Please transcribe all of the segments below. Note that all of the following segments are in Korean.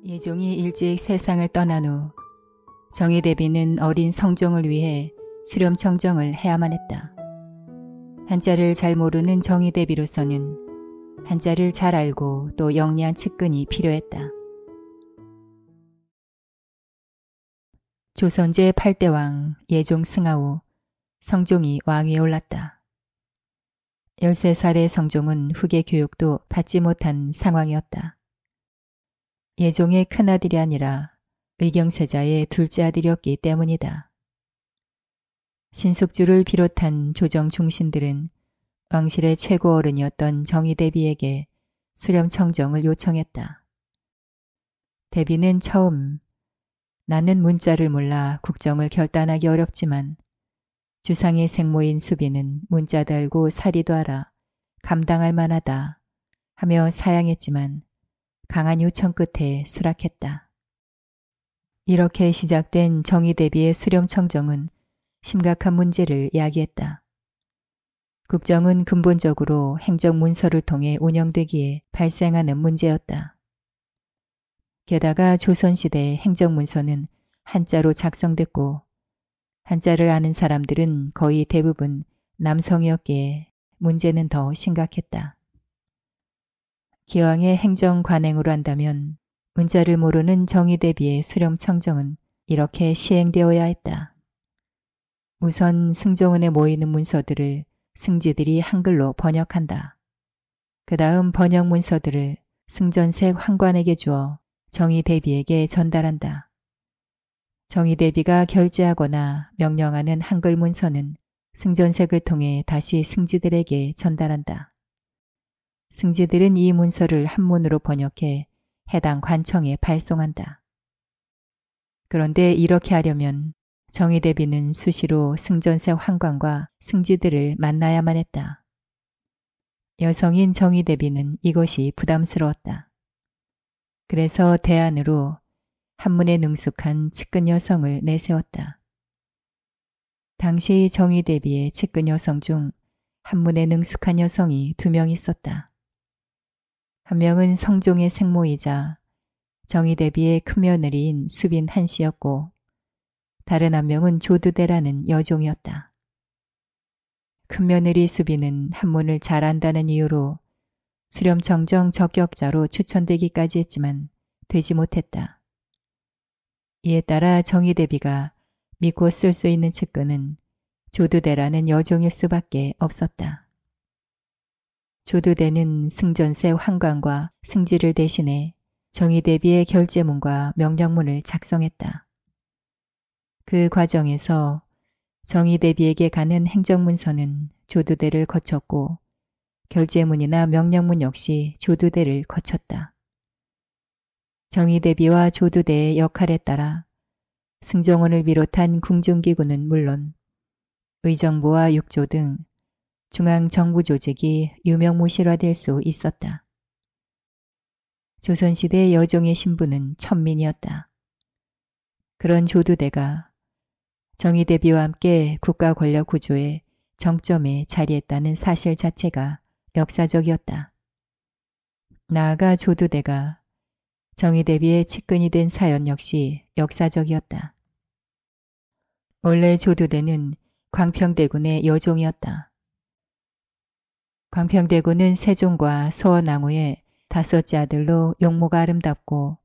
예종이 일찍 세상을 떠난 후 정의대비는 어린 성종을 위해 수렴청정을 해야만 했다. 한자를 잘 모르는 정의대비로서는 한자를 잘 알고 또 영리한 측근이 필요했다. 조선 제8대 왕 예종 승하 후 성종이 왕위에 올랐다. 13살의 성종은 후계 교육도 받지 못한 상황이었다. 예종의 큰아들이 아니라 의경세자의 둘째 아들이었기 때문이다. 신숙주를 비롯한 조정 중신들은 왕실의 최고 어른이었던 정의대비에게 수렴청정을 요청했다. 대비는 처음 나는 문자를 몰라 국정을 결단하기 어렵지만 주상의 생모인 수비는 문자 달고 살이도 알아 감당할 만하다 하며 사양했지만 강한 요청 끝에 수락했다. 이렇게 시작된 정의대비의 수렴청정은 심각한 문제를 야기했다. 국정은 근본적으로 행정문서를 통해 운영되기에 발생하는 문제였다. 게다가 조선시대 행정문서는 한자로 작성됐고 한자를 아는 사람들은 거의 대부분 남성이었기에 문제는 더 심각했다. 기왕의 행정 관행으로 한다면 문자를 모르는 정의대비의 수렴청정은 이렇게 시행되어야 했다. 우선 승정원에 모이는 문서들을 승지들이 한글로 번역한다. 그 다음 번역 문서들을 승전색 환관에게 주어 정의대비에게 전달한다. 정의대비가 결제하거나 명령하는 한글 문서는 승전색을 통해 다시 승지들에게 전달한다. 승지들은 이 문서를 한문으로 번역해 해당 관청에 발송한다. 그런데 이렇게 하려면 정의대비는 수시로 승전색 환관과 승지들을 만나야만 했다. 여성인 정의대비는 이것이 부담스러웠다. 그래서 대안으로 한문에 능숙한 측근 여성을 내세웠다. 당시 정의대비의 측근 여성 중 한문에 능숙한 여성이 2명 있었다. 한 명은 성종의 생모이자 정의대비의 큰며느리인 수빈 한씨였고 다른 한 명은 조두대라는 여종이었다. 큰며느리 수빈은 한문을 잘 안다는 이유로 수렴청정 적격자로 추천되기까지 했지만 되지 못했다. 이에 따라 정의대비가 믿고 쓸 수 있는 측근은 조두대라는 여종일 수밖에 없었다. 조두대는 승전색 환관과 승지를 대신해 정의대비의 결제문과 명령문을 작성했다. 그 과정에서 정의대비에게 가는 행정문서는 조두대를 거쳤고 결제문이나 명령문 역시 조두대를 거쳤다. 정의대비와 조두대의 역할에 따라 승정원을 비롯한 궁중기구는 물론 의정부와 육조 등 중앙정부 조직이 유명무실화될 수 있었다. 조선시대 여종의 신분은 천민이었다. 그런 조두대가 정의대비와 함께 국가 권력 구조의 정점에 자리했다는 사실 자체가 역사적이었다. 나아가 조두대가 정의대비의 측근이 된 사연 역시 역사적이었다. 원래 조두대는 광평대군의 여종이었다. 광평대군은 세종과 소원왕후의 5째 아들로 용모가 아름답고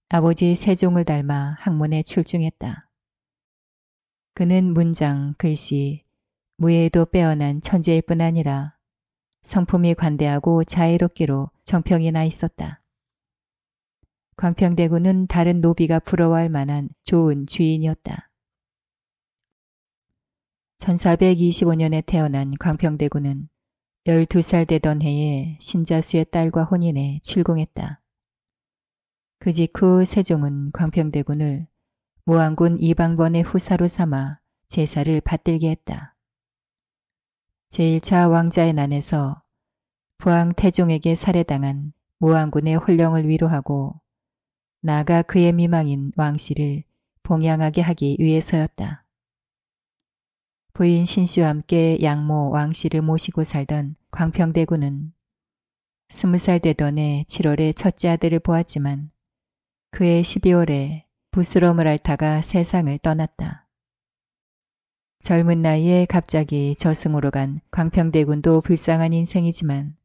아버지 세종을 닮아 학문에 출중했다. 그는 문장, 글씨, 무예에도 빼어난 천재일 뿐 아니라 성품이 관대하고 자애롭기로 정평이 나 있었다. 광평대군은 다른 노비가 부러워할 만한 좋은 주인이었다. 1425년에 태어난 광평대군은 12살 되던 해에 신자수의 딸과 혼인해 출궁했다. 그 직후 세종은 광평대군을 모항군 이방번의 후사로 삼아 제사를 받들게 했다. 제1차 왕자의 난에서 부왕 태종에게 살해당한 모항군의 혼령을 위로하고 나아가 그의 미망인 왕씨를 봉양하게 하기 위해서였다. 부인 신씨와 함께 양모 왕씨를 모시고 살던 광평대군은 20살 되던 해 7월에 첫째 아들을 보았지만 그해 12월에 부스럼을 앓다가 세상을 떠났다. 젊은 나이에 갑자기 저승으로 간 광평대군도 불쌍한 인생이지만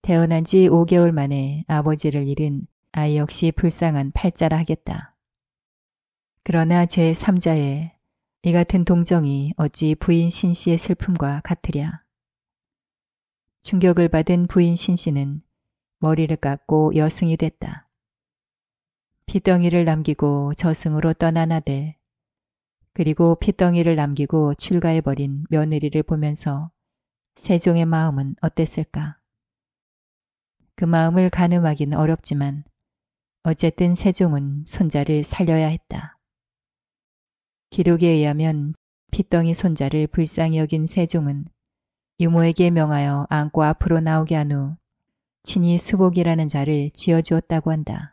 태어난 지 5개월 만에 아버지를 잃은 아이 역시 불쌍한 팔자라 하겠다. 그러나 제3자의 이 같은 동정이 어찌 부인 신씨의 슬픔과 같으랴. 충격을 받은 부인 신씨는 머리를 깎고 여승이 됐다. 피덩이를 남기고 저승으로 떠난 아들, 그리고 피덩이를 남기고 출가해버린 며느리를 보면서 세종의 마음은 어땠을까? 그 마음을 가늠하기는 어렵지만 어쨌든 세종은 손자를 살려야 했다. 기록에 의하면 피덩이 손자를 불쌍히 여긴 세종은 유모에게 명하여 안고 앞으로 나오게 한 후 친히 수복이라는 자를 지어주었다고 한다.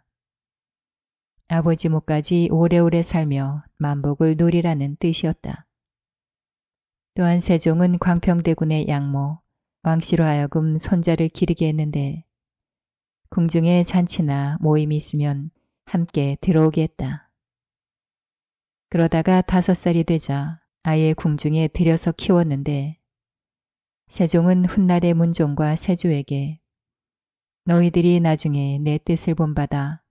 아버지 몫까지 오래오래 살며 만복을 누리라는 뜻이었다. 또한 세종은 광평대군의 양모 왕씨로 하여금 손자를 기르게 했는데 궁중에 잔치나 모임이 있으면 함께 들어오게 했다. 그러다가 5살이 되자 아예 궁중에 들여서 키웠는데 세종은 훗날의 문종과 세조에게 너희들이 나중에 내 뜻을 본받아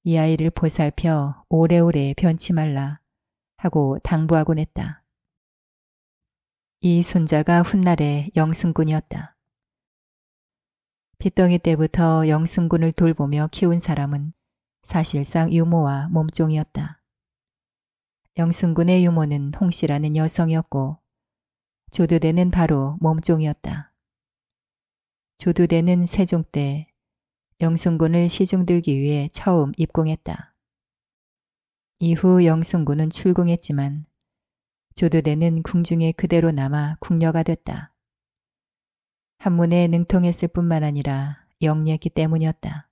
이 아이를 보살펴 오래오래 변치 말라 하고 당부하곤 했다. 이 손자가 훗날의 영순군이었다. 피덩이 때부터 영순군을 돌보며 키운 사람은 사실상 유모와 몸종이었다. 영순군의 유모는 홍씨라는 여성이었고 조두대는 바로 몸종이었다. 조두대는 세종 때 영순군을 시중들기 위해 처음 입궁했다. 이후 영순군은 출궁했지만 조두대는 궁중에 그대로 남아 궁녀가 됐다. 한문에 능통했을 뿐만 아니라 영리했기 때문이었다.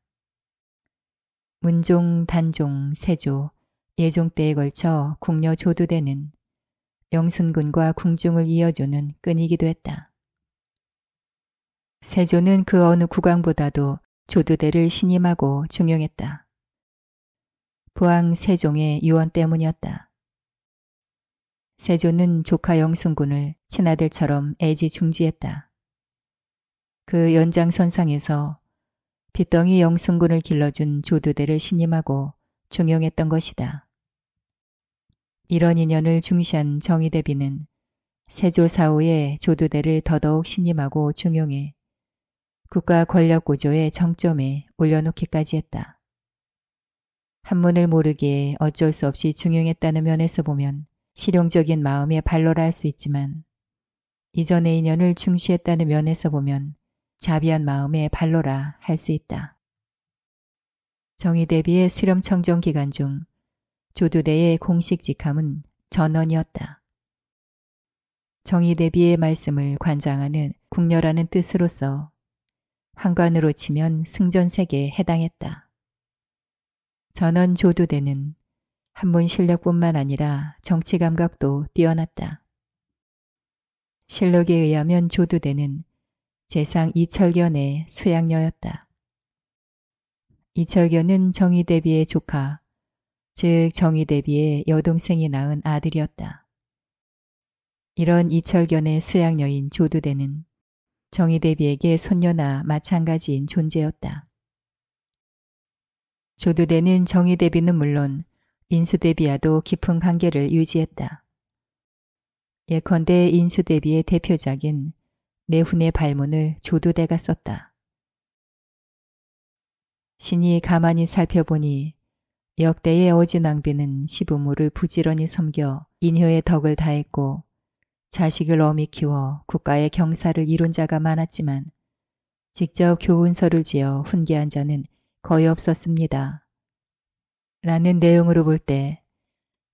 문종, 단종, 세조, 예종 때에 걸쳐 궁녀 조두대는 영순군과 궁중을 이어주는 끈이기도 했다. 세조는 그 어느 국왕보다도 조두대를 신임하고 중용했다. 부왕 세종의 유언 때문이었다. 세조는 조카 영순군을 친아들처럼 애지중지했다. 그 연장선상에서 빗덩이 영순군을 길러준 조두대를 신임하고 중용했던 것이다. 이런 인연을 중시한 정의대비는 세조 사후에 조두대를 더더욱 신임하고 중용해 국가 권력 구조의 정점에 올려놓기까지 했다. 한문을 모르기에 어쩔 수 없이 중용했다는 면에서 보면 실용적인 마음의 발로라 할 수 있지만 이전의 인연을 중시했다는 면에서 보면 자비한 마음의 발로라 할 수 있다. 정의대비의 수렴청정 기간 중 조두대의 공식 직함은 전원이었다. 정의대비의 말씀을 관장하는 궁녀라는 뜻으로서 황관으로 치면 승전색에 해당했다. 전원 조두대는 한문 실력뿐만 아니라 정치 감각도 뛰어났다. 실록에 의하면 조두대는 재상 이철견의 수양녀였다. 이철견은 정의대비의 조카, 즉 정의대비의 여동생이 낳은 아들이었다. 이런 이철견의 수양녀인 조두대는 정의대비에게 손녀나 마찬가지인 존재였다. 조두대는 정의대비는 물론 인수대비와도 깊은 관계를 유지했다. 예컨대 인수대비의 대표작인 내훈의 발문을 조두대가 썼다. 신이 가만히 살펴보니 역대의 어진왕비는 시부모를 부지런히 섬겨 인효의 덕을 다했고 자식을 엄히 키워 국가의 경사를 이룬 자가 많았지만 직접 교훈서를 지어 훈계한 자는 거의 없었습니다. 라는 내용으로 볼 때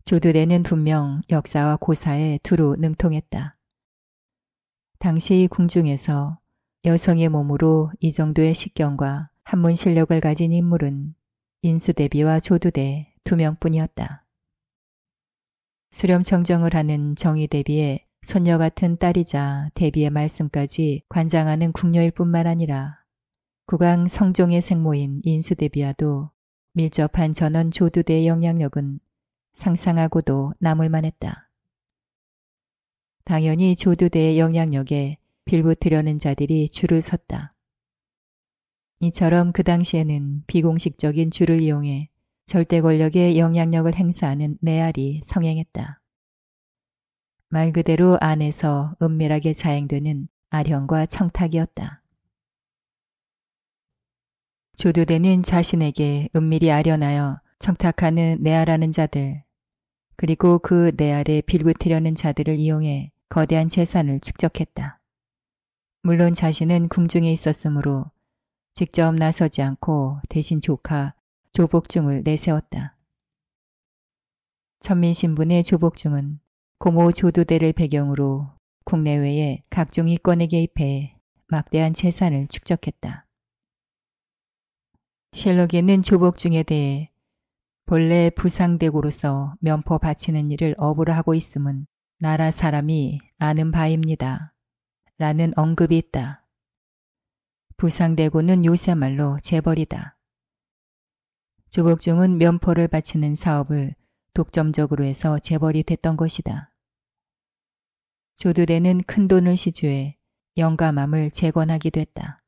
조두대는 분명 역사와 고사에 두루 능통했다. 당시 궁중에서 여성의 몸으로 이 정도의 식견과 한문 실력을 가진 인물은 인수대비와 조두대 2명뿐이었다. 수렴청정을 하는 정의대비의 손녀 같은 딸이자 대비의 말씀까지 관장하는 궁녀일 뿐만 아니라 국왕 성종의 생모인 인수대비와도 밀접한 전원 조두대의 영향력은 상상하고도 남을 만했다. 당연히 조두대의 영향력에 빌붙으려는 자들이 줄을 섰다. 이처럼 그 당시에는 비공식적인 줄을 이용해 절대 권력의 영향력을 행사하는 내알이 성행했다. 말 그대로 안에서 은밀하게 자행되는 아령과 청탁이었다. 조두대는 자신에게 은밀히 아련하여 청탁하는 내알하는 자들, 그리고 그 내알에 빌붙으려는 자들을 이용해 거대한 재산을 축적했다. 물론 자신은 궁중에 있었으므로 직접 나서지 않고 대신 조카 조복중을 내세웠다. 천민신분의 조복중은 고모 조두대를 배경으로 국내외에 각종 이권에 개입해 막대한 재산을 축적했다. 실록에는 조복중에 대해 본래 부상대고로서 면포 바치는 일을 업으로 하고 있음은 나라 사람이 아는 바입니다. 라는 언급이 있다. 부상대고는 요새 말로 재벌이다. 조복중은 면포를 바치는 사업을 독점적으로 해서 재벌이 됐던 것이다. 조두대는 큰돈을 시주해 영감함을 재건하기도 했다.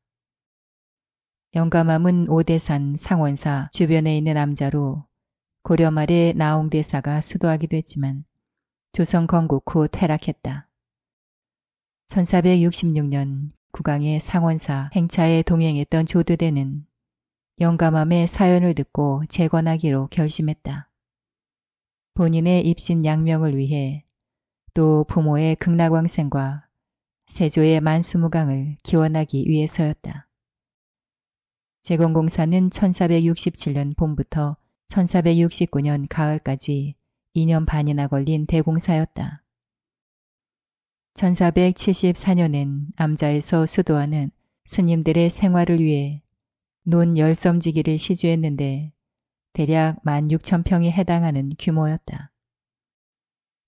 영감함은 오대산 상원사 주변에 있는 암자로 고려 말에 나홍대사가 수도하기도 했지만 조선 건국 후 퇴락했다. 1466년 국왕의 상원사 행차에 동행했던 조두대는 영감함의 사연을 듣고 재건하기로 결심했다. 본인의 입신 양명을 위해 또 부모의 극락왕생과 세조의 만수무강을 기원하기 위해서였다. 재건공사는 1467년 봄부터 1469년 가을까지 2년 반이나 걸린 대공사였다. 1474년엔 암자에서 수도하는 스님들의 생활을 위해 논 열섬지기를 시주했는데 대략 16,000평에 해당하는 규모였다.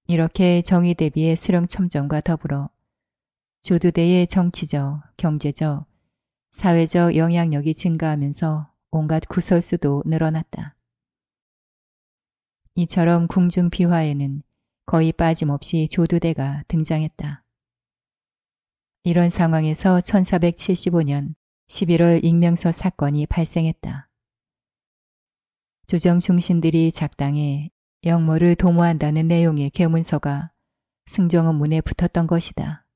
이렇게 정의 대비의 수령첨정과 더불어 조두대의 정치적, 경제적, 사회적 영향력이 증가하면서 온갖 구설수도 늘어났다. 이처럼 궁중 비화에는 거의 빠짐없이 조두대가 등장했다. 이런 상황에서 1475년 11월 익명서 사건이 발생했다. 조정 중신들이 작당해 영모를 도모한다는 내용의 계문서가 승정원 문에 붙었던 것이다.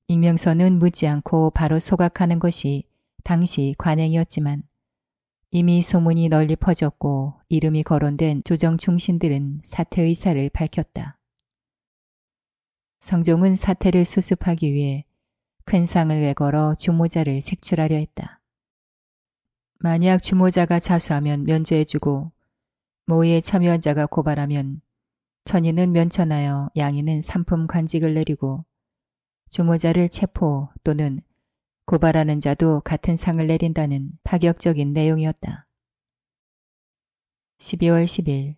익명서는 묻지 않고 바로 소각하는 것이 당시 관행이었지만 이미 소문이 널리 퍼졌고 이름이 거론된 조정 중신들은 사퇴 의사를 밝혔다. 성종은 사태를 수습하기 위해 큰 상을 내걸어 주모자를 색출하려 했다. 만약 주모자가 자수하면 면죄해주고 모의에 참여한 자가 고발하면 천인은 면천하여 양인은 삼품 관직을 내리고 주모자를 체포 또는 고발하는 자도 같은 상을 내린다는 파격적인 내용이었다. 12월 10일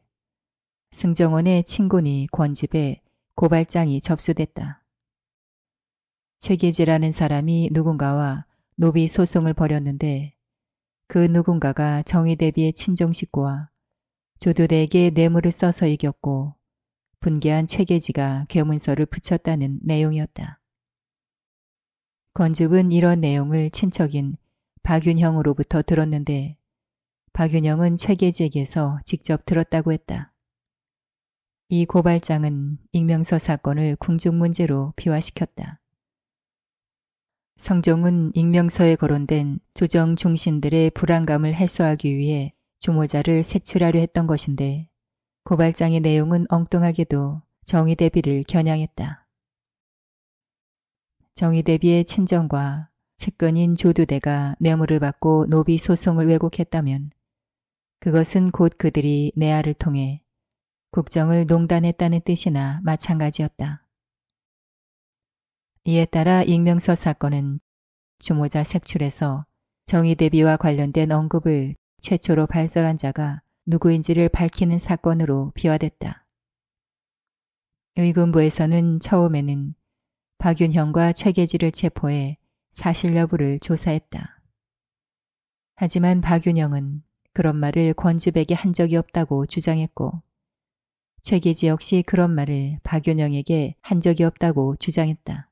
승정원의 친군이 권집에 고발장이 접수됐다. 최계지라는 사람이 누군가와 노비 소송을 벌였는데 그 누군가가 정의대비의 친정 식구와 조두대에게 뇌물을 써서 이겼고 분개한 최계지가 계문서를 붙였다는 내용이었다. 권집은 이런 내용을 친척인 박윤형으로부터 들었는데 박윤형은 최계지에게서 직접 들었다고 했다. 이 고발장은 익명서 사건을 궁중 문제로 비화시켰다. 성종은 익명서에 거론된 조정 중신들의 불안감을 해소하기 위해 주모자를 색출하려 했던 것인데 고발장의 내용은 엉뚱하게도 정의대비를 겨냥했다. 정의대비의 친정과 측근인 조두대가 뇌물을 받고 노비 소송을 왜곡했다면 그것은 곧 그들이 내아를 통해 국정을 농단했다는 뜻이나 마찬가지였다. 이에 따라 익명서 사건은 주모자 색출에서 정의대비와 관련된 언급을 최초로 발설한 자가 누구인지를 밝히는 사건으로 비화됐다. 의금부에서는 처음에는 박윤형과 최계지를 체포해 사실 여부를 조사했다. 하지만 박윤형은 그런 말을 권집에게 한 적이 없다고 주장했고 최계지 역시 그런 말을 박윤영에게 한 적이 없다고 주장했다.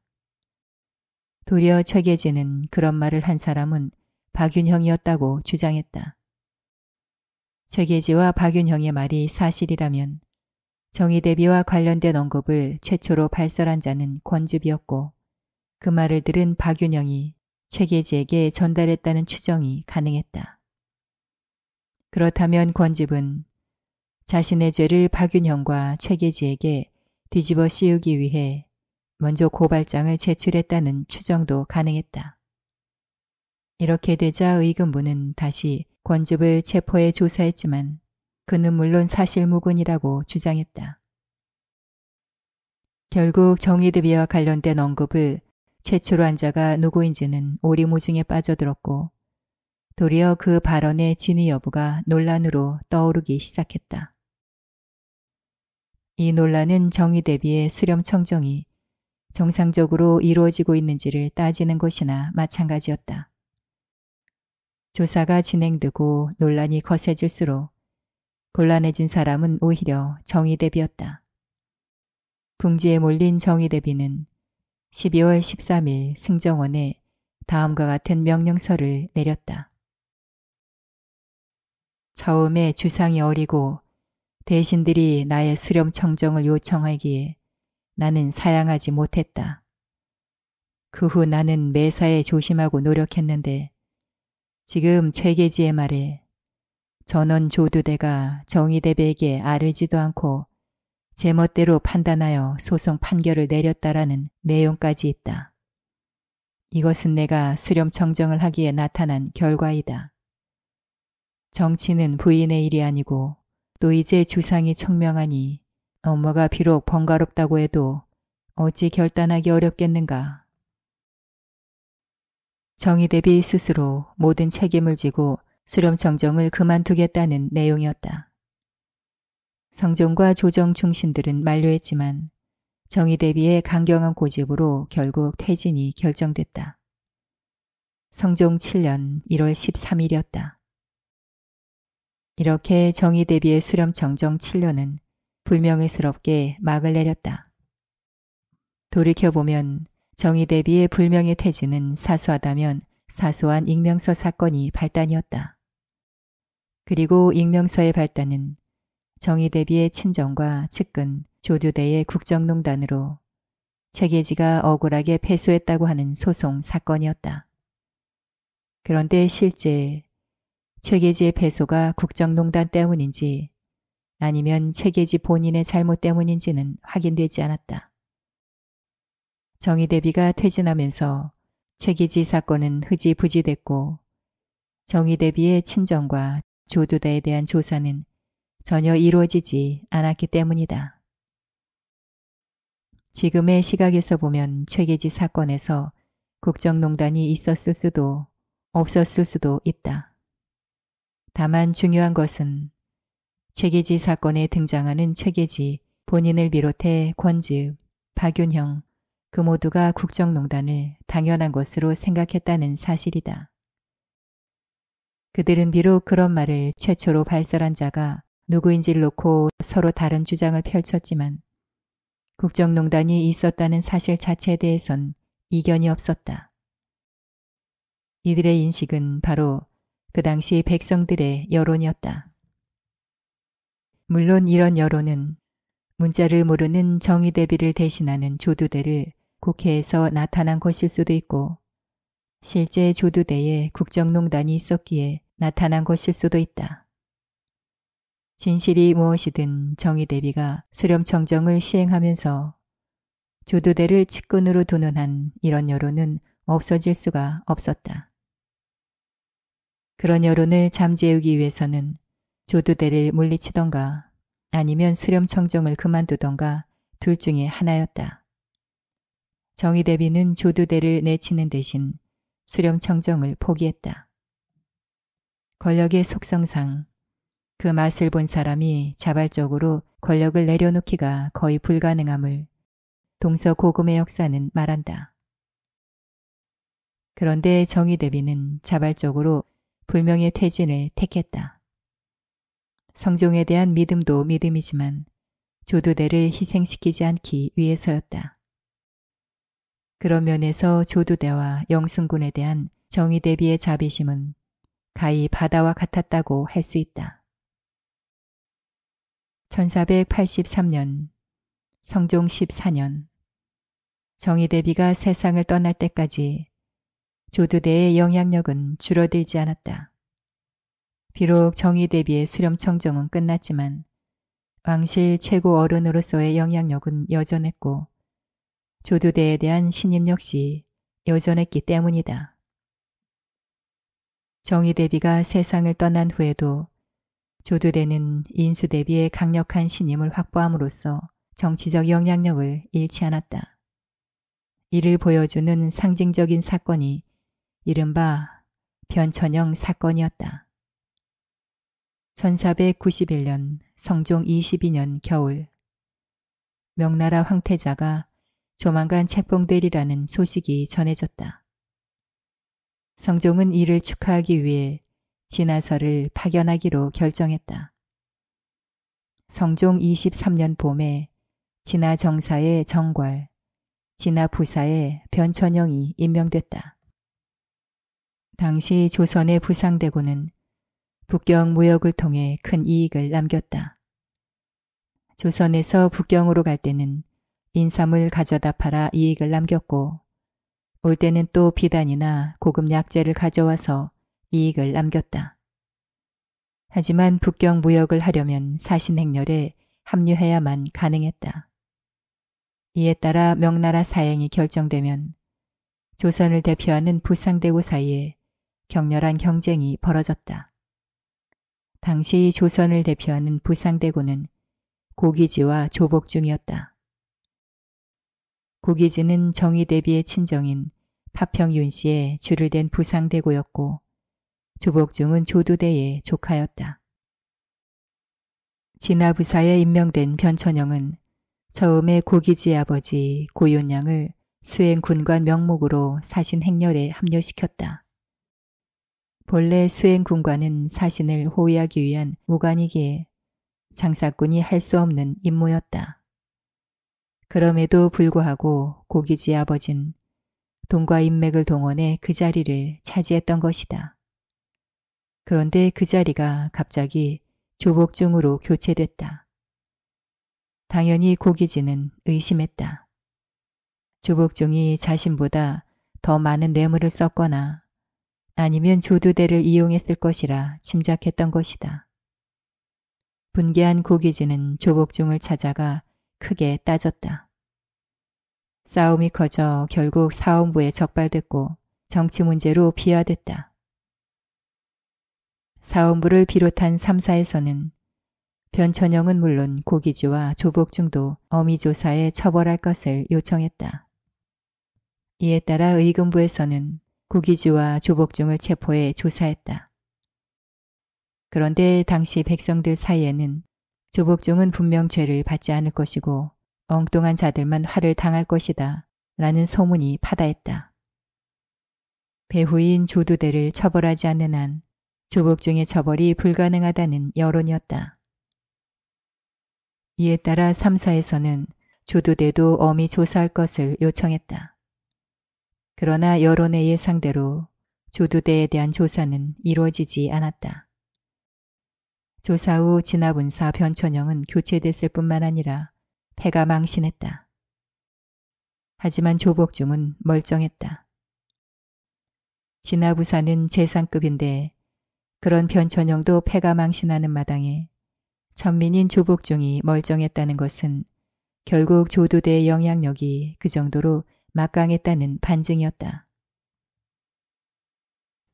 도리어 최계지는 그런 말을 한 사람은 박윤형이었다고 주장했다. 최계지와 박윤형의 말이 사실이라면 정의대비와 관련된 언급을 최초로 발설한 자는 권집이었고 그 말을 들은 박윤형이 최계지에게 전달했다는 추정이 가능했다. 그렇다면 권집은 자신의 죄를 박윤형과 최계지에게 뒤집어 씌우기 위해 먼저 고발장을 제출했다는 추정도 가능했다. 이렇게 되자 의금부는 다시 권집을 체포해 조사했지만 그는 물론 사실무근이라고 주장했다. 결국 정의대비와 관련된 언급을 최초로 한 자가 누구인지는 오리무중에 빠져들었고 도리어 그 발언의 진위 여부가 논란으로 떠오르기 시작했다. 이 논란은 정의대비의 수렴 청정이 정상적으로 이루어지고 있는지를 따지는 것이나 마찬가지였다. 조사가 진행되고 논란이 거세질수록 곤란해진 사람은 오히려 정의대비였다. 궁지에 몰린 정의대비는 12월 13일 승정원에 다음과 같은 명령서를 내렸다. 처음에 주상이 어리고 대신들이 나의 수렴 청정을 요청하기에 나는 사양하지 못했다. 그 후 나는 매사에 조심하고 노력했는데 지금 최계지의 말에 전원 조두대가 정의대비에게 아뢰지도 않고 제멋대로 판단하여 소송 판결을 내렸다라는 내용까지 있다. 이것은 내가 수렴 청정을 하기에 나타난 결과이다. 정치는 부인의 일이 아니고 또 이제 주상이 총명하니 업무가 비록 번거롭다고 해도 어찌 결단하기 어렵겠는가. 정의대비 스스로 모든 책임을 지고 수렴 청정을 그만두겠다는 내용이었다. 성종과 조정 중신들은 만류했지만 정의대비의 강경한 고집으로 결국 퇴진이 결정됐다. 성종 7년 1월 13일이었다. 이렇게 정의대비의 수렴 청정 7년은 불명예스럽게 막을 내렸다. 돌이켜보면 정의대비의 불명예 퇴진은 사소하다면 사소한 익명서 사건이 발단이었다. 그리고 익명서의 발단은 정의대비의 친정과 측근, 조두대의 국정농단으로 최계지가 억울하게 패소했다고 하는 소송 사건이었다. 그런데 실제 최계지의 패소가 국정농단 때문인지 아니면 최계지 본인의 잘못 때문인지는 확인되지 않았다. 정의대비가 퇴진하면서 최계지 사건은 흐지부지됐고 정의대비의 친정과 조두대에 대한 조사는 전혀 이루어지지 않았기 때문이다. 지금의 시각에서 보면 최계지 사건에서 국정농단이 있었을 수도 없었을 수도 있다. 다만 중요한 것은 최계지 사건에 등장하는 최계지 본인을 비롯해 권집, 박윤형 그 모두가 국정농단을 당연한 것으로 생각했다는 사실이다. 그들은 비록 그런 말을 최초로 발설한 자가 누구인지를 놓고 서로 다른 주장을 펼쳤지만 국정농단이 있었다는 사실 자체에 대해선 이견이 없었다. 이들의 인식은 바로 그 당시 백성들의 여론이었다. 물론 이런 여론은 문자를 모르는 정의대비를 대신하는 조두대를 국회에서 나타난 것일 수도 있고 실제 조두대에 국정농단이 있었기에 나타난 것일 수도 있다. 진실이 무엇이든 정의대비가 수렴청정을 시행하면서 조두대를 측근으로 두는 한 이런 여론은 없어질 수가 없었다. 그런 여론을 잠재우기 위해서는 조두대를 물리치던가 아니면 수렴청정을 그만두던가 둘 중에 하나였다. 정의대비는 조두대를 내치는 대신 수렴청정을 포기했다. 권력의 속성상 그 맛을 본 사람이 자발적으로 권력을 내려놓기가 거의 불가능함을 동서고금의 역사는 말한다. 그런데 정의대비는 자발적으로 불명예 퇴진을 택했다. 성종에 대한 믿음도 믿음이지만 조두대를 희생시키지 않기 위해서였다. 그런 면에서 조두대와 영순군에 대한 정의대비의 자비심은 가히 바다와 같았다고 할 수 있다. 1483년, 성종 14년, 정의대비가 세상을 떠날 때까지 조두대의 영향력은 줄어들지 않았다. 비록 정의대비의 수렴청정은 끝났지만 왕실 최고 어른으로서의 영향력은 여전했고 조두대에 대한 신임 역시 여전했기 때문이다. 정의대비가 세상을 떠난 후에도 조두대는 인수대비의 강력한 신임을 확보함으로써 정치적 영향력을 잃지 않았다. 이를 보여주는 상징적인 사건이 이른바 변천영 사건이었다. 1491년 성종 22년 겨울, 명나라 황태자가 조만간 책봉되리라는 소식이 전해졌다. 성종은 이를 축하하기 위해 진화설을 파견하기로 결정했다. 성종 23년 봄에 진화 정사의 정괄, 진화 부사의 변천영이 임명됐다. 당시 조선의 부상대군은 북경 무역을 통해 큰 이익을 남겼다. 조선에서 북경으로 갈 때는 인삼을 가져다 팔아 이익을 남겼고 올 때는 또 비단이나 고급 약재를 가져와서 이익을 남겼다. 하지만 북경 무역을 하려면 사신행렬에 합류해야만 가능했다. 이에 따라 명나라 사행이 결정되면 조선을 대표하는 부상대구 사이에 격렬한 경쟁이 벌어졌다. 당시 조선을 대표하는 부상대구는 고기지와 조복중이었다. 고기지는 정의대비의 친정인 파평윤 씨의 줄을 댄 부상대구였고 조복중은 조두대의 조카였다. 진화부사에 임명된 변천영은 처음에 고기지의 아버지 고윤양을 수행군관 명목으로 사신 행렬에 합류시켰다. 본래 수행군관은 사신을 호위하기 위한 무관이기에 장사꾼이 할 수 없는 임무였다. 그럼에도 불구하고 고기지의 아버진 돈과 인맥을 동원해 그 자리를 차지했던 것이다. 그런데 그 자리가 갑자기 조복중으로 교체됐다. 당연히 고기지는 의심했다. 조복중이 자신보다 더 많은 뇌물을 썼거나 아니면 조두대를 이용했을 것이라 짐작했던 것이다. 분개한 고기지는 조복중을 찾아가 크게 따졌다. 싸움이 커져 결국 사원부에 적발됐고 정치 문제로 비화됐다. 사원부를 비롯한 3사에서는 변천영은 물론 고기지와 조복중도 어미조사에 처벌할 것을 요청했다. 이에 따라 의금부에서는 고기지와 조복중을 체포해 조사했다. 그런데 당시 백성들 사이에는 조복중은 분명 죄를 받지 않을 것이고 엉뚱한 자들만 화를 당할 것이다 라는 소문이 파다했다. 배후인 조두대를 처벌하지 않는 한 조복중의 처벌이 불가능하다는 여론이었다. 이에 따라 3사에서는 조두대도 엄히 조사할 것을 요청했다. 그러나 여론의 예상대로 조두대에 대한 조사는 이루어지지 않았다. 조사 후 진화분사 변천영은 교체됐을 뿐만 아니라 패가 망신했다. 하지만 조복중은 멀쩡했다. 진화부사는 재상급인데 그런 변천영도 패가 망신하는 마당에 천민인 조복중이 멀쩡했다는 것은 결국 조두대의 영향력이 그 정도로 막강했다는 반증이었다.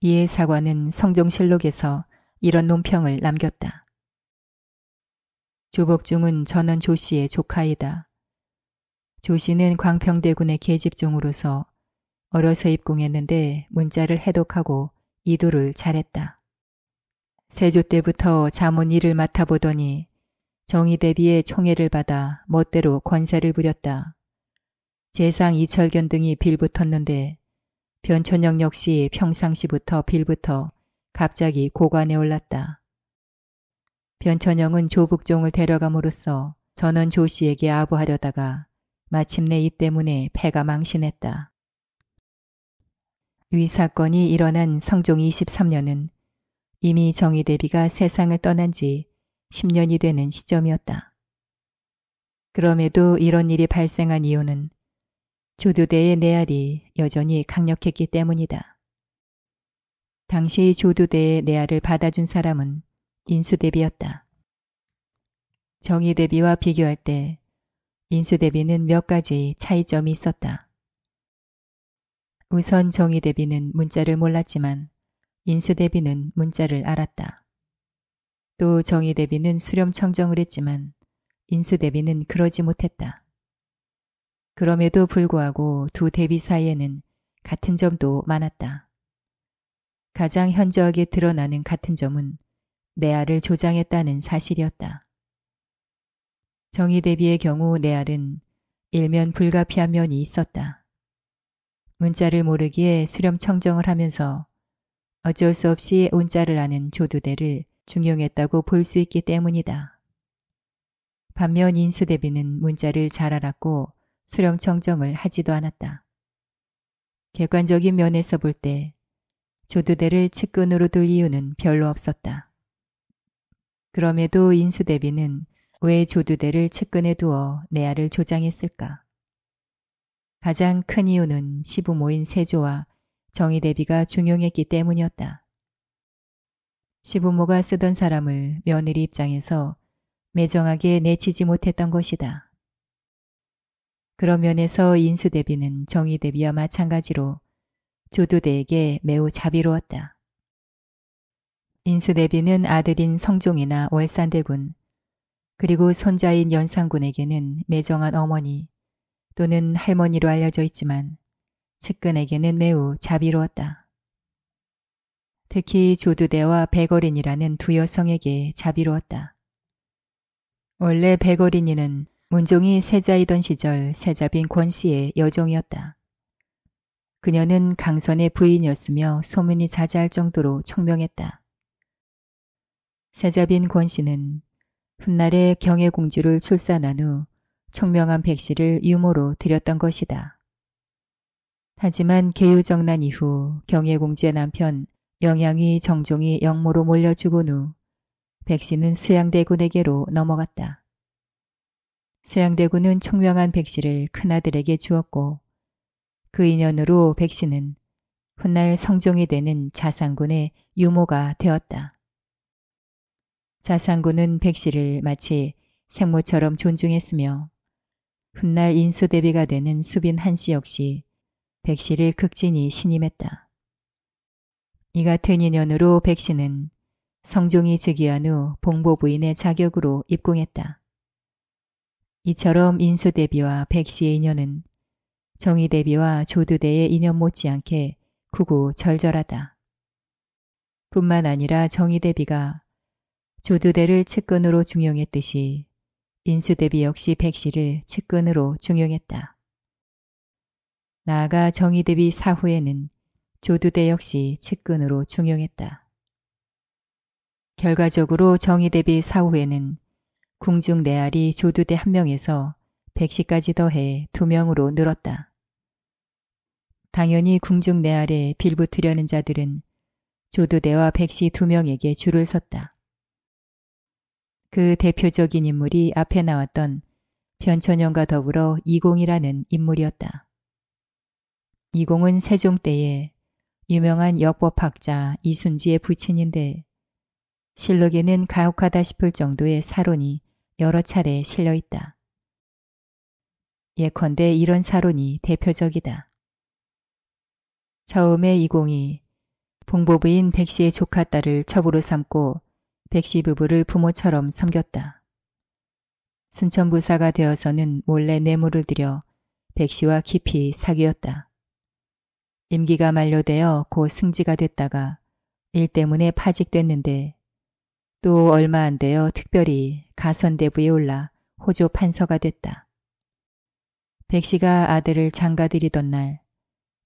이에 사관은 성종실록에서 이런 논평을 남겼다. 조복중은 전원 조씨의 조카이다. 조씨는 광평대군의 계집종으로서 어려서 입궁했는데 문자를 해독하고 이도를 잘했다. 세조 때부터 자문 일을 맡아보더니 정의대비의 총애를 받아 멋대로 권세를 부렸다. 재상 이철견 등이 빌붙었는데 변천영 역시 평상시부터 빌붙어 갑자기 고관에 올랐다. 변천영은 조북종을 데려감으로써 전원 조씨에게 아부하려다가 마침내 이 때문에 패가 망신했다. 위 사건이 일어난 성종 23년은 이미 정의대비가 세상을 떠난 지 10년이 되는 시점이었다. 그럼에도 이런 일이 발생한 이유는 조두대의 내알이 여전히 강력했기 때문이다. 당시 조두대의 내알을 받아준 사람은 인수대비였다. 정의대비와 비교할 때 인수대비는 몇 가지 차이점이 있었다. 우선 정의대비는 문자를 몰랐지만 인수대비는 문자를 알았다. 또 정의대비는 수렴청정을 했지만 인수대비는 그러지 못했다. 그럼에도 불구하고 두 대비 사이에는 같은 점도 많았다. 가장 현저하게 드러나는 같은 점은 내알을 조장했다는 사실이었다. 정의대비의 경우 내알은 일면 불가피한 면이 있었다. 문자를 모르기에 수렴청정을 하면서 어쩔 수 없이 운자를 아는 조두대를 중용했다고 볼 수 있기 때문이다. 반면 인수대비는 문자를 잘 알았고 수렴청정을 하지도 않았다. 객관적인 면에서 볼 때 조두대를 측근으로 둘 이유는 별로 없었다. 그럼에도 인수대비는 왜 조두대를 측근에 두어 내알을 조장했을까? 가장 큰 이유는 시부모인 세조와 정의대비가 중용했기 때문이었다. 시부모가 쓰던 사람을 며느리 입장에서 매정하게 내치지 못했던 것이다. 그런 면에서 인수대비는 정의대비와 마찬가지로 조두대에게 매우 자비로웠다. 인수대비는 아들인 성종이나 월산대군, 그리고 손자인 연산군에게는 매정한 어머니 또는 할머니로 알려져 있지만 측근에게는 매우 자비로웠다. 특히 조두대와 백어린이라는 두 여성에게 자비로웠다. 원래 백어린이는 문종이 세자이던 시절 세자빈 권씨의 여종이었다. 그녀는 강선의 부인이었으며 소문이 자자할 정도로 총명했다. 세자빈 권씨는 훗날에 경혜공주를 출산한 후 총명한 백씨를 유모로 들였던 것이다. 하지만 계유정난 이후 경혜공주의 남편 영양위 정종이 영모로 몰려 죽은 후 백씨는 수양대군에게로 넘어갔다. 수양대군은 총명한 백씨를 큰아들에게 주었고 그 인연으로 백씨는 훗날 성종이 되는 자산군의 유모가 되었다. 자산군은 백씨를 마치 생모처럼 존중했으며 훗날 인수대비가 되는 수빈 한씨 역시 백씨를 극진히 신임했다. 이 같은 인연으로 백씨는 성종이 즉위한 후 봉보부인의 자격으로 입궁했다. 이처럼 인수대비와 백씨의 인연은 정의대비와 조두대의 인연 못지않게 구구절절하다. 뿐만 아니라 정의대비가 조두대를 측근으로 중용했듯이 인수대비 역시 백씨를 측근으로 중용했다. 나아가 정의대비 사후에는 조두대 역시 측근으로 중용했다. 결과적으로 정의대비 사후에는 궁중 내알이 조두대 1명에서 백씨까지 더해 2명으로 늘었다. 당연히 궁중 내알에 빌붙으려는 자들은 조두대와 백씨 2명에게 줄을 섰다. 그 대표적인 인물이 앞에 나왔던 변천영과 더불어 이공이라는 인물이었다. 이공은 세종 때에 유명한 역법학자 이순지의 부친인데 실록에는 가혹하다 싶을 정도의 사론이 여러 차례 실려 있다. 예컨대 이런 사론이 대표적이다. 처음에 이공이 봉보부인 백씨의 조카 딸을 첩으로 삼고 백씨 부부를 부모처럼 섬겼다. 순천부사가 되어서는 몰래 뇌물을 들여 백씨와 깊이 사귀었다. 임기가 만료되어 곧 승지가 됐다가 일 때문에 파직됐는데 또 얼마 안 되어 특별히 가선대부에 올라 호조 판서가 됐다. 백씨가 아들을 장가들이던 날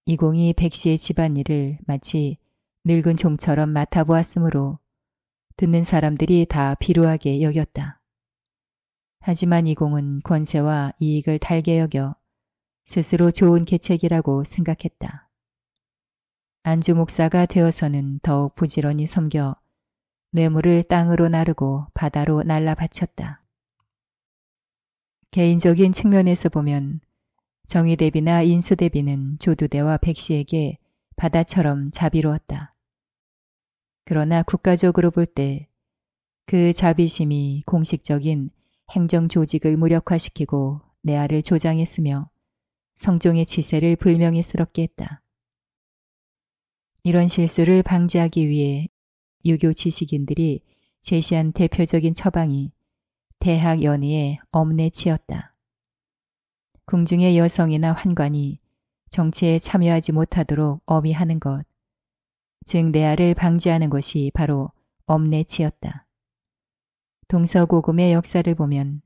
이공이 백씨의 집안일을 마치 늙은 종처럼 맡아보았으므로 듣는 사람들이 다 비루하게 여겼다. 하지만 이공은 권세와 이익을 달게 여겨 스스로 좋은 계책이라고 생각했다. 안주 목사가 되어서는 더욱 부지런히 섬겨 뇌물을 땅으로 나르고 바다로 날라 바쳤다. 개인적인 측면에서 보면 정의대비나 인수대비는 조두대와 백씨에게 바다처럼 자비로웠다. 그러나 국가적으로 볼 때 그 자비심이 공식적인 행정조직을 무력화시키고 내아를 조장했으며 성종의 치세를 불명예스럽게 했다. 이런 실수를 방지하기 위해 유교 지식인들이 제시한 대표적인 처방이 대학 연의의 엄내치였다. 궁중의 여성이나 환관이 정치에 참여하지 못하도록 엄의하는 것, 즉 내아를 방지하는 것이 바로 엄내치였다. 동서고금의 역사를 보면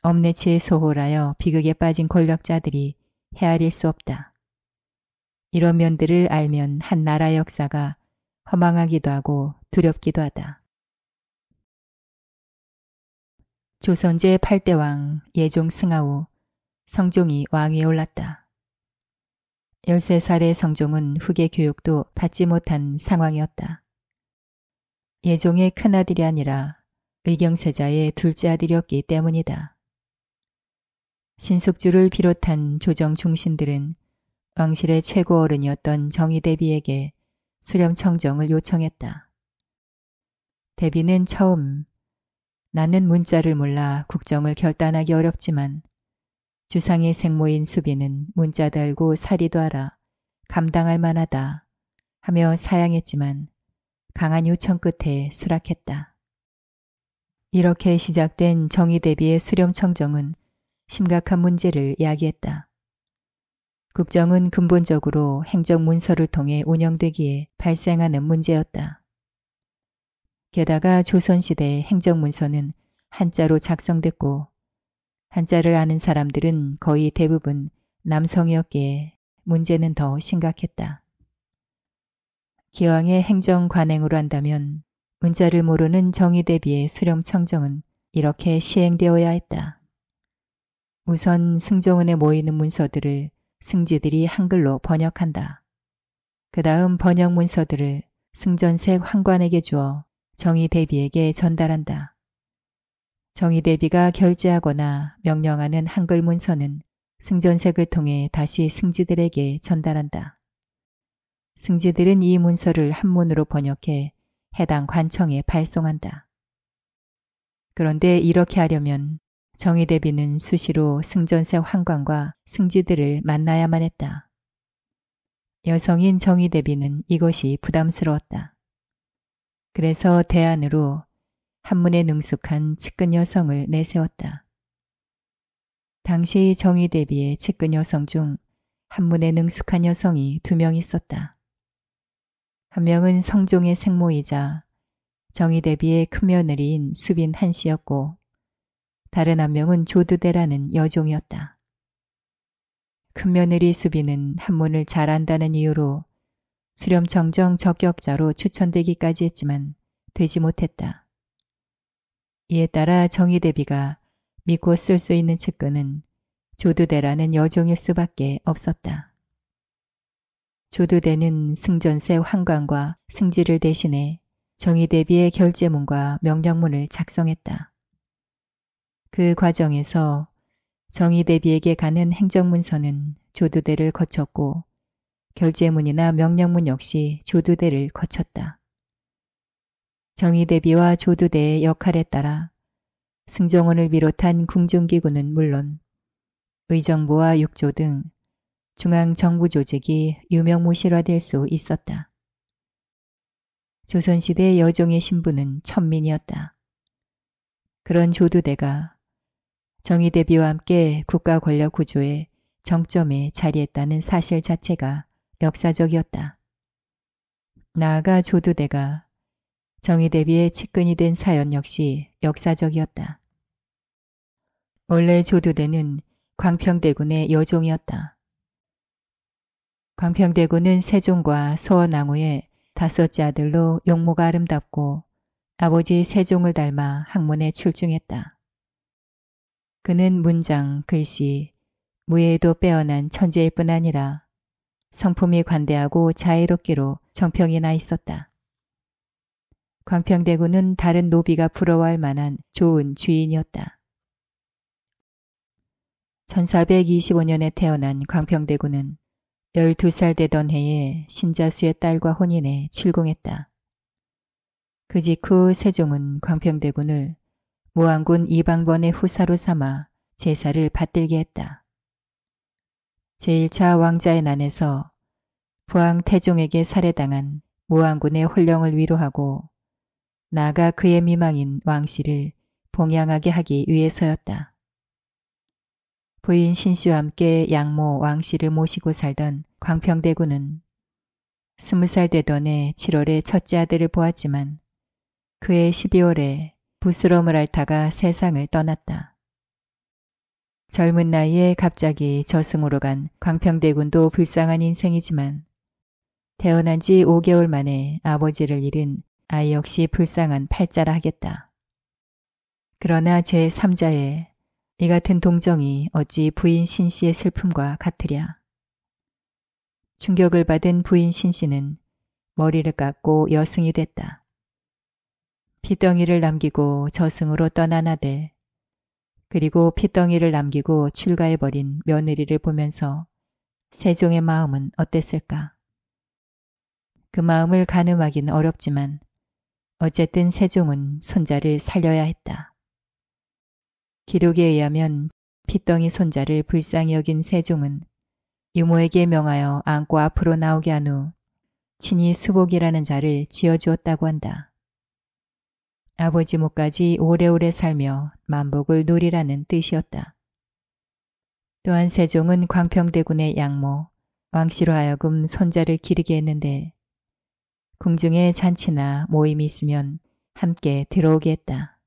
엄내치에 소홀하여 비극에 빠진 권력자들이 헤아릴 수 없다. 이런 면들을 알면 한 나라 역사가 허망하기도 하고 두렵기도 하다. 조선 제8대왕 예종 승하 후 성종이 왕위에 올랐다. 13살의 성종은 후계 교육도 받지 못한 상황이었다. 예종의 큰아들이 아니라 의경세자의 둘째 아들이었기 때문이다. 신숙주를 비롯한 조정 중신들은 왕실의 최고 어른이었던 정의대비에게 수렴청정을 요청했다. 대비는 처음 나는 문자를 몰라 국정을 결단하기 어렵지만 주상의 생모인 수비는 문자 달고 사리도 알아 감당할 만하다 하며 사양했지만 강한 요청 끝에 수락했다. 이렇게 시작된 정의대비의 수렴청정은 심각한 문제를 야기했다. 국정은 근본적으로 행정문서를 통해 운영되기에 발생하는 문제였다. 게다가 조선시대 행정문서는 한자로 작성됐고 한자를 아는 사람들은 거의 대부분 남성이었기에 문제는 더 심각했다. 기왕의 행정 관행으로 한다면 문자를 모르는 정의대비의 수렴청정은 이렇게 시행되어야 했다. 우선 승정원에 모이는 문서들을 승지들이 한글로 번역한다. 그 다음 번역 문서들을 승전색 환관에게 주어 정의대비에게 전달한다. 정의대비가 결제하거나 명령하는 한글 문서는 승전색을 통해 다시 승지들에게 전달한다. 승지들은 이 문서를 한문으로 번역해 해당 관청에 발송한다. 그런데 이렇게 하려면 정의대비는 수시로 승전색 환관과 승지들을 만나야만 했다. 여성인 정의대비는 이것이 부담스러웠다. 그래서 대안으로 한문에 능숙한 측근 여성을 내세웠다. 당시 정의대비의 측근 여성 중 한문에 능숙한 여성이 2명 있었다. 한 명은 성종의 생모이자 정의대비의 큰며느리인 수빈 한씨였고 다른 한 명은 조두대라는 여종이었다. 큰며느리 수빈은 한문을 잘 안다는 이유로 수렴청정 적격자로 추천되기까지 했지만 되지 못했다. 이에 따라 정의대비가 믿고 쓸 수 있는 측근은 조두대라는 여종일 수밖에 없었다. 조두대는 승전색 환관과 승지를 대신해 정의대비의 결제문과 명령문을 작성했다. 그 과정에서 정의대비에게 가는 행정문서는 조두대를 거쳤고 결제문이나 명령문 역시 조두대를 거쳤다. 정의대비와 조두대의 역할에 따라 승정원을 비롯한 궁중기구는 물론 의정부와 육조 등 중앙정부조직이 유명무실화될 수 있었다. 조선시대 여종의 신부는 천민이었다. 그런 조두대가 정의대비와 함께 국가 권력 구조의 정점에 자리했다는 사실 자체가 역사적이었다. 나아가 조두대가 정의대비의 측근이 된 사연 역시 역사적이었다. 원래 조두대는 광평대군의 여종이었다. 광평대군은 세종과 소원왕후의 5째 아들로 용모가 아름답고 아버지 세종을 닮아 학문에 출중했다. 그는 문장, 글씨, 무예에도 빼어난 천재일 뿐 아니라 성품이 관대하고 자애롭기로 정평이 나 있었다. 광평대군은 다른 노비가 부러워할 만한 좋은 주인이었다. 1425년에 태어난 광평대군은 12살 되던 해에 신자수의 딸과 혼인해 출궁했다. 그 직후 세종은 광평대군을 무안군 이방번의 후사로 삼아 제사를 받들게 했다. 제1차 왕자의 난에서 부왕 태종에게 살해당한 무안군의 혼령을 위로하고 나아가 그의 미망인 왕씨를 봉양하게 하기 위해서였다. 부인 신씨와 함께 양모 왕씨를 모시고 살던 광평대군은 20살 되던 해 7월에 첫째 아들을 보았지만 그해 12월에 부스럼을 앓다가 세상을 떠났다. 젊은 나이에 갑자기 저승으로 간 광평대군도 불쌍한 인생이지만 태어난 지 5개월 만에 아버지를 잃은 아이 역시 불쌍한 팔자라 하겠다. 그러나 제3자의 이 같은 동정이 어찌 부인 신씨의 슬픔과 같으랴. 충격을 받은 부인 신씨는 머리를 깎고 여승이 됐다. 피덩이를 남기고 저승으로 떠난 아들, 그리고 피덩이를 남기고 출가해버린 며느리를 보면서 세종의 마음은 어땠을까? 그 마음을 가늠하기는 어렵지만 어쨌든 세종은 손자를 살려야 했다. 기록에 의하면 피덩이 손자를 불쌍히 여긴 세종은 유모에게 명하여 안고 앞으로 나오게 한 후 친히 수복이라는 자를 지어주었다고 한다. 아버지 몫까지 오래오래 살며 만복을 누리라는 뜻이었다. 또한 세종은 광평대군의 양모, 왕씨로 하여금 손자를 기르게 했는데 궁중에 잔치나 모임이 있으면 함께 들어오게 했다.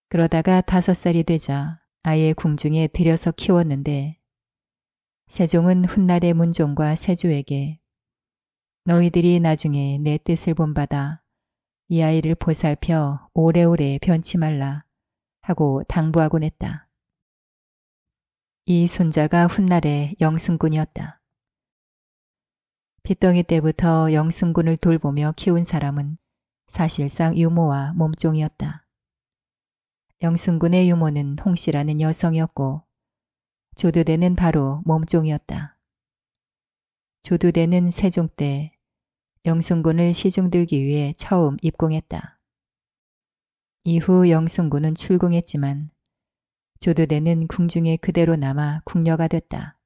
그러다가 5살이 되자 아예 궁중에 들여서 키웠는데 세종은 훗날의 문종과 세조에게 너희들이 나중에 내 뜻을 본받아 이 아이를 보살펴 오래오래 변치 말라 하고 당부하곤 했다. 이 손자가 훗날의 영순군이었다. 핏덩이 때부터 영순군을 돌보며 키운 사람은 사실상 유모와 몸종이었다. 영순군의 유모는 홍씨라는 여성이었고 조두대는 바로 몸종이었다. 조두대는 세종 때 영순군을 시중들기 위해 처음 입궁했다. 이후 영순군은 출궁했지만 조두대는 궁중에 그대로 남아 궁녀가 됐다.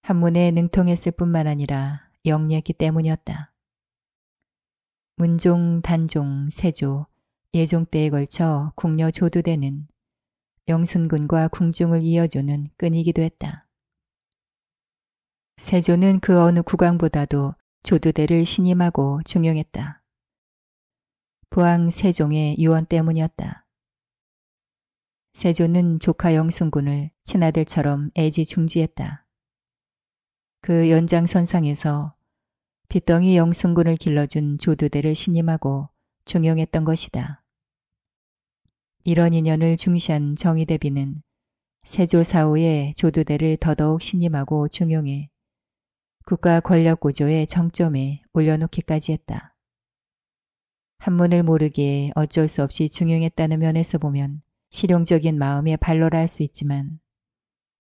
한문에 능통했을 뿐만 아니라 영리했기 때문이었다. 문종, 단종, 세조, 예종 때에 걸쳐 궁녀 조두대는 영순군과 궁중을 이어주는 끈이기도 했다. 세조는 그 어느 국왕보다도 조두대를 신임하고 중용했다. 부왕 세종의 유언 때문이었다. 세조는 조카 영순군을 친아들처럼 애지중지했다. 그 연장선상에서 핏덩이 영순군을 길러준 조두대를 신임하고 중용했던 것이다. 이런 인연을 중시한 정의대비는 세조 사후에 조두대를 더더욱 신임하고 중용해 국가 권력 구조의 정점에 올려놓기까지 했다. 한문을 모르기에 어쩔 수 없이 중용했다는 면에서 보면 실용적인 마음의 발로라 할 수 있지만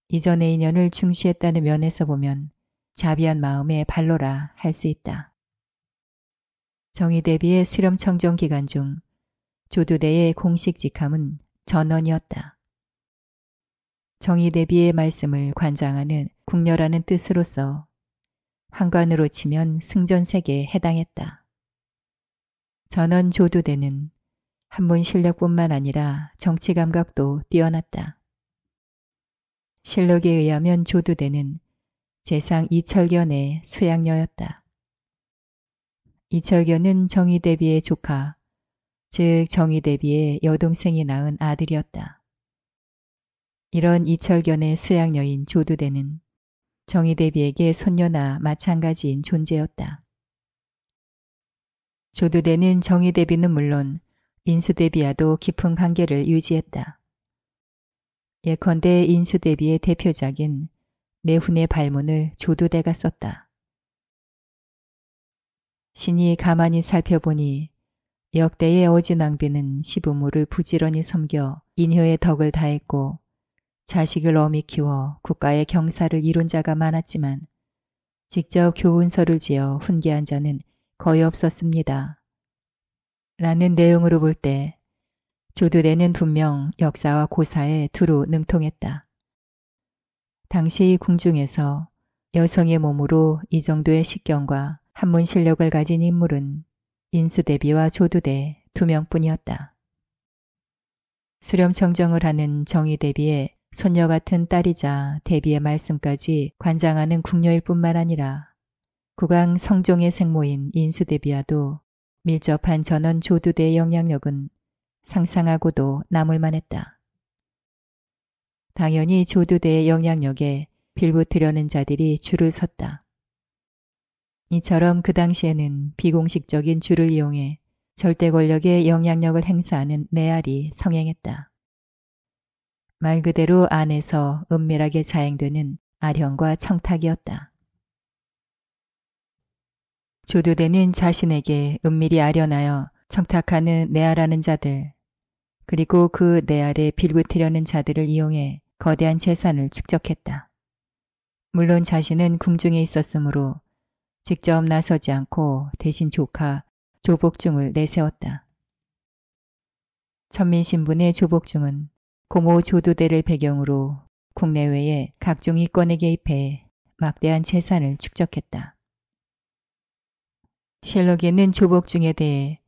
이전의 인연을 중시했다는 면에서 보면 자비한 마음의 발로라 할 수 있다. 정의대비의 수렴청정 기간 중 조두대의 공식 직함은 전원이었다. 정의대비의 말씀을 관장하는 궁녀라는 뜻으로서 황관으로 치면 승전색에 해당했다. 전원 조두대는 한문 실력뿐만 아니라 정치 감각도 뛰어났다. 실록에 의하면 조두대는 재상 이철견의 수양녀였다. 이철견은 정의대비의 조카, 즉 정의대비의 여동생이 낳은 아들이었다. 이런 이철견의 수양녀인 조두대는 정의대비에게 손녀나 마찬가지인 존재였다. 조두대는 정의 대비는 물론 인수 대비와도 깊은 관계를 유지했다. 예컨대 인수 대비의 대표작인 내훈의 발문을 조두대가 썼다. 신이 가만히 살펴보니 역대의 어진왕비는 시부모를 부지런히 섬겨 인효의 덕을 다했고 자식을 엄히 키워 국가의 경사를 이룬 자가 많았지만 직접 교훈서를 지어 훈계한 자는 거의 없었습니다. 라는 내용으로 볼 때 조두대는 분명 역사와 고사에 두루 능통했다. 당시 궁중에서 여성의 몸으로 이 정도의 식견과 한문 실력을 가진 인물은 인수대비와 조두대 두 명뿐이었다. 수렴청정을 하는 정의대비의 손녀 같은 딸이자 대비의 말씀까지 관장하는 궁녀일 뿐만 아니라 국왕 성종의 생모인 인수대비와도 밀접한 전원 조두대의 영향력은 상상하고도 남을 만했다. 당연히 조두대의 영향력에 빌붙으려는 자들이 줄을 섰다. 이처럼 그 당시에는 비공식적인 줄을 이용해 절대 권력의 영향력을 행사하는 내알이 성행했다. 말 그대로 안에서 은밀하게 자행되는 아령과 청탁이었다. 조두대는 자신에게 은밀히 아련하여 청탁하는 내알하는 자들, 그리고 그 내알에 빌붙으려는 자들을 이용해 거대한 재산을 축적했다. 물론 자신은 궁중에 있었으므로 직접 나서지 않고 대신 조카 조복중을 내세웠다. 천민신분의 조복중은 고모 조두대를 배경으로 국내외에 각종 이권에 개입해 막대한 재산을 축적했다. 실록에는 조복중에 대해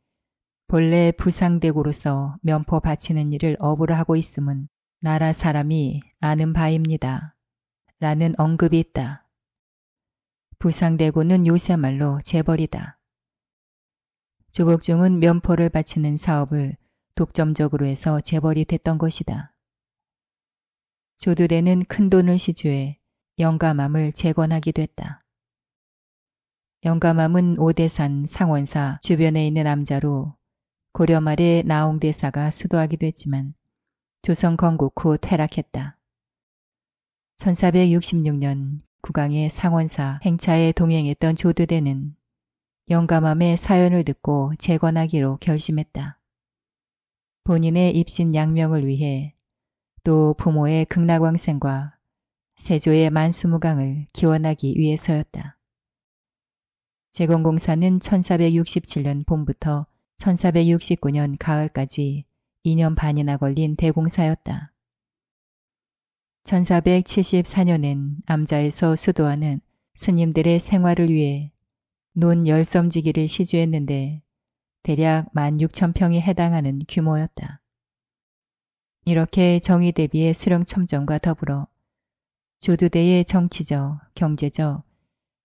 본래 부상대고로서 면포 바치는 일을 업으로 하고 있음은 나라 사람이 아는 바입니다. 라는 언급이 있다. 부상대고는 요새말로 재벌이다. 조복중은 면포를 바치는 사업을 독점적으로 해서 재벌이 됐던 것이다. 조두대는 큰돈을 시주해 영감함을 재건하기도 했다. 영감함은 오대산 상원사 주변에 있는 암자로 고려 말에 나홍대사가 수도하기도 했지만 조선 건국 후 퇴락했다. 1466년 국왕의 상원사 행차에 동행했던 조두대는 영감함의 사연을 듣고 재건하기로 결심했다. 본인의 입신 양명을 위해 또 부모의 극락왕생과 세조의 만수무강을 기원하기 위해서였다. 재건공사는 1467년 봄부터 1469년 가을까지 2년 반이나 걸린 대공사였다. 1474년엔 암자에서 수도하는 스님들의 생활을 위해 논 열섬지기를 시주했는데 대략 16,000평에 해당하는 규모였다. 이렇게 정의 대비의 수령첨정과 더불어 조두대의 정치적, 경제적,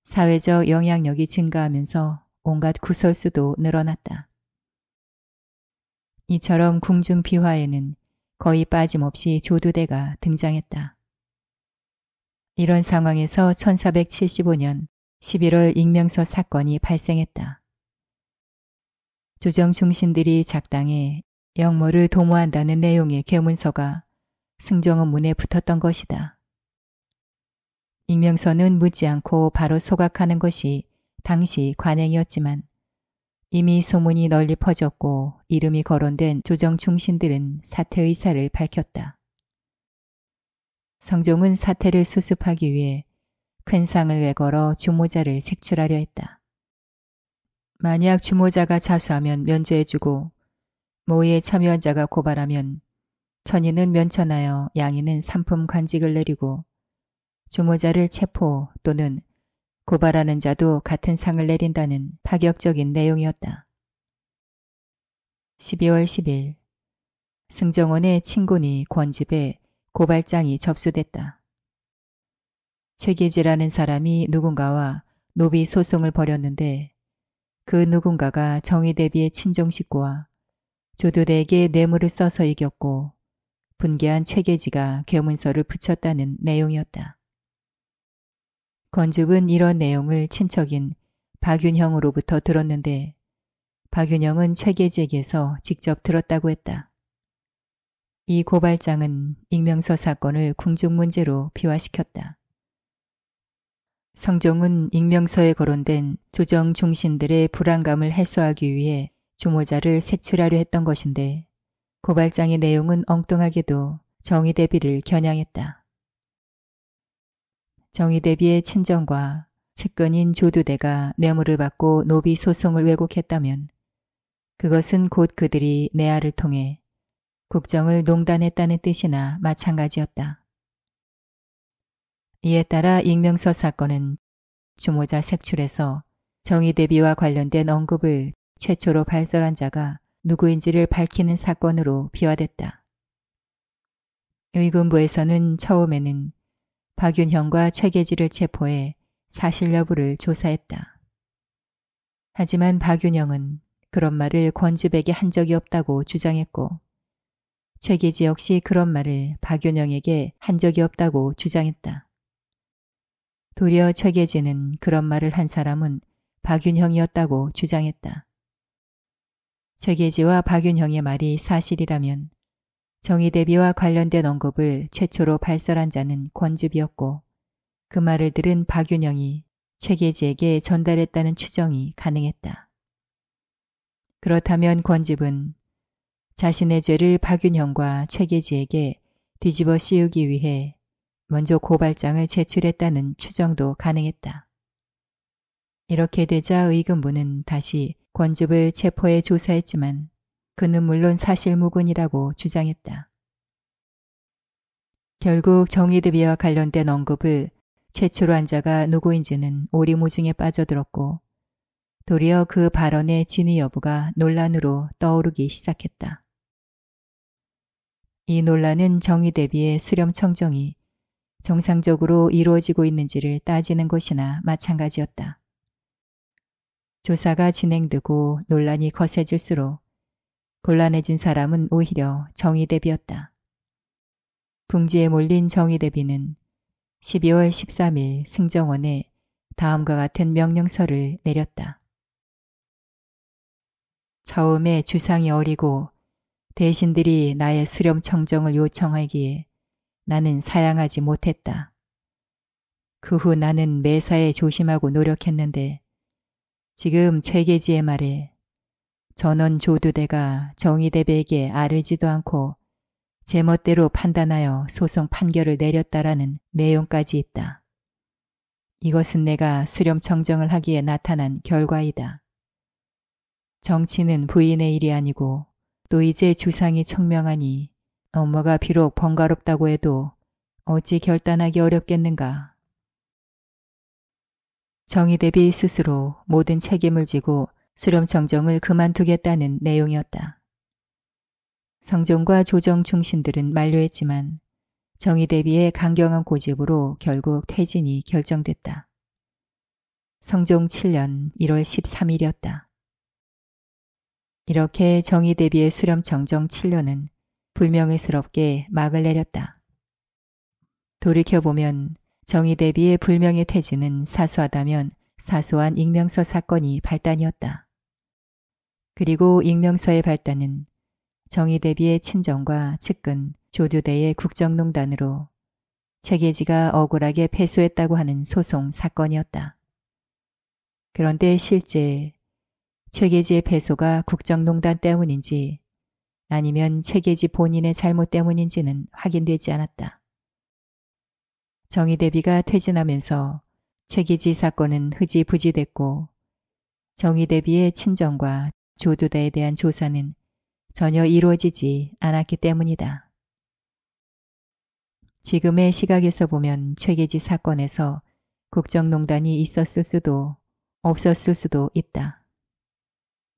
사회적 영향력이 증가하면서 온갖 구설수도 늘어났다. 이처럼 궁중 비화에는 거의 빠짐없이 조두대가 등장했다. 이런 상황에서 1475년 11월 익명서 사건이 발생했다. 조정 중신들이 작당해 영모를 도모한다는 내용의 계문서가 승정원 문에 붙었던 것이다. 익명서는 묻지 않고 바로 소각하는 것이 당시 관행이었지만 이미 소문이 널리 퍼졌고 이름이 거론된 조정 중신들은 사퇴 의사를 밝혔다. 성종은 사태를 수습하기 위해 큰 상을 내걸어 주모자를 색출하려 했다. 만약 주모자가 자수하면 면죄해주고 모의에 참여한 자가 고발하면 천인은 면천하여 양인은 상품 관직을 내리고 주모자를 체포 또는 고발하는 자도 같은 상을 내린다는 파격적인 내용이었다. 12월 10일 승정원의 친군이 권집에 고발장이 접수됐다. 최계지라는 사람이 누군가와 노비 소송을 벌였는데 그 누군가가 정의 대비의 친정 식구와 조두대에게 뇌물을 써서 이겼고 분개한 최계지가 계문서를 붙였다는 내용이었다. 건죽은 이런 내용을 친척인 박윤형으로부터 들었는데 박윤영은 최계지에게서 직접 들었다고 했다. 이 고발장은 익명서 사건을 궁중 문제로 비화시켰다. 성종은 익명서에 거론된 조정 중신들의 불안감을 해소하기 위해 주모자를 색출하려 했던 것인데 고발장의 내용은 엉뚱하게도 정의대비를 겨냥했다. 정의대비의 친정과 측근인 조두대가 뇌물을 받고 노비 소송을 왜곡했다면 그것은 곧 그들이 내아를 통해 국정을 농단했다는 뜻이나 마찬가지였다. 이에 따라 익명서 사건은 주모자 색출에서 정의대비와 관련된 언급을 최초로 발설한 자가 누구인지를 밝히는 사건으로 비화됐다. 의금부에서는 처음에는 박윤형과 최계지를 체포해 사실 여부를 조사했다. 하지만 박윤형은 그런 말을 권집에게 한 적이 없다고 주장했고 최계지 역시 그런 말을 박윤형에게 한 적이 없다고 주장했다. 도리어 최계지는 그런 말을 한 사람은 박윤형이었다고 주장했다. 최계지와 박윤형의 말이 사실이라면 정의대비와 관련된 언급을 최초로 발설한 자는 권집이었고 그 말을 들은 박윤형이 최계지에게 전달했다는 추정이 가능했다. 그렇다면 권집은 자신의 죄를 박윤형과 최계지에게 뒤집어 씌우기 위해 먼저 고발장을 제출했다는 추정도 가능했다. 이렇게 되자 의금부는 다시 권집을 체포해 조사했지만 그는 물론 사실무근이라고 주장했다. 결국 정의대비와 관련된 언급을 최초로 한 자가 누구인지는 오리무중에 빠져들었고 도리어 그 발언의 진위 여부가 논란으로 떠오르기 시작했다. 이 논란은 정의대비의 수렴 청정이 정상적으로 이루어지고 있는지를 따지는 것이나 마찬가지였다. 조사가 진행되고 논란이 거세질수록 곤란해진 사람은 오히려 정의대비였다. 궁지에 몰린 정의대비는 12월 13일 승정원에 다음과 같은 명령서를 내렸다. 처음에 주상이 어리고 대신들이 나의 수렴 청정을 요청하기에 나는 사양하지 못했다. 그 후 나는 매사에 조심하고 노력했는데 지금 최계지의 말에 전원 조두대가 정의대비에게 아뢰지도 않고 제멋대로 판단하여 소송 판결을 내렸다라는 내용까지 있다. 이것은 내가 수렴 청정을 하기에 나타난 결과이다. 정치는 부인의 일이 아니고 또 이제 주상이 총명하니 업무가 비록 번거롭다고 해도 어찌 결단하기 어렵겠는가. 정의대비 스스로 모든 책임을 지고 수렴 청정을 그만두겠다는 내용이었다. 성종과 조정 중신들은 만류했지만 정의대비의 강경한 고집으로 결국 퇴진이 결정됐다. 성종 7년 1월 13일이었다. 이렇게 정의대비의 수렴 청정 7년은 불명예스럽게 막을 내렸다. 돌이켜보면 정의대비의 불명예 퇴진은 사소하다면 사소한 익명서 사건이 발단이었다. 그리고 익명서의 발단은 정의대비의 친정과 측근, 조두대의 국정농단으로 최계지가 억울하게 패소했다고 하는 소송 사건이었다. 그런데 실제 최계지의 패소가 국정농단 때문인지 아니면 최계지 본인의 잘못 때문인지는 확인되지 않았다. 정의대비가 퇴진하면서 최계지 사건은 흐지부지됐고 정의대비의 친정과 조두대에 대한 조사는 전혀 이루어지지 않았기 때문이다. 지금의 시각에서 보면 최계지 사건에서 국정농단이 있었을 수도 없었을 수도 있다.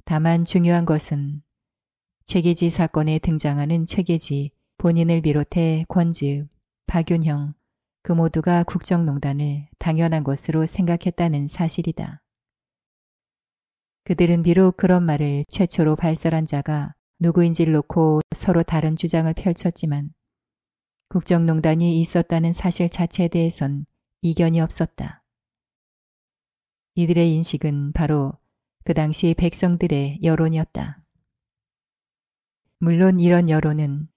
다만 중요한 것은 최계지 사건에 등장하는 최계지 본인을 비롯해 권집, 박윤형 그 모두가 국정농단을 당연한 것으로 생각했다는 사실이다. 그들은 비록 그런 말을 최초로 발설한 자가 누구인지를 놓고 서로 다른 주장을 펼쳤지만 국정농단이 있었다는 사실 자체에 대해선 이견이 없었다. 이들의 인식은 바로 그 당시 백성들의 여론이었다. 물론 이런 여론은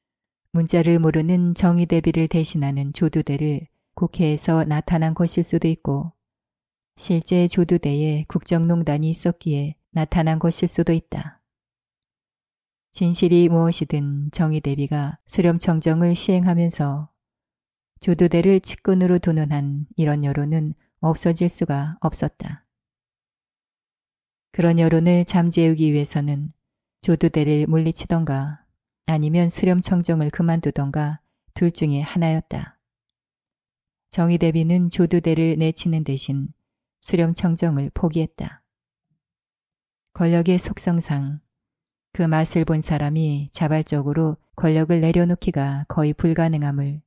문자를 모르는 정의대비를 대신하는 조두대를 국회에서 나타난 것일 수도 있고 실제 조두대에 국정농단이 있었기에 나타난 것일 수도 있다. 진실이 무엇이든 정의대비가 수렴청정을 시행하면서 조두대를 측근으로 두는 한 이런 여론은 없어질 수가 없었다. 그런 여론을 잠재우기 위해서는 조두대를 물리치던가 아니면 수렴청정을 그만두던가 둘 중에 하나였다. 정의대비는 조두대를 내치는 대신 수렴청정을 포기했다. 권력의 속성상 그 맛을 본 사람이 자발적으로 권력을 내려놓기가 거의 불가능함을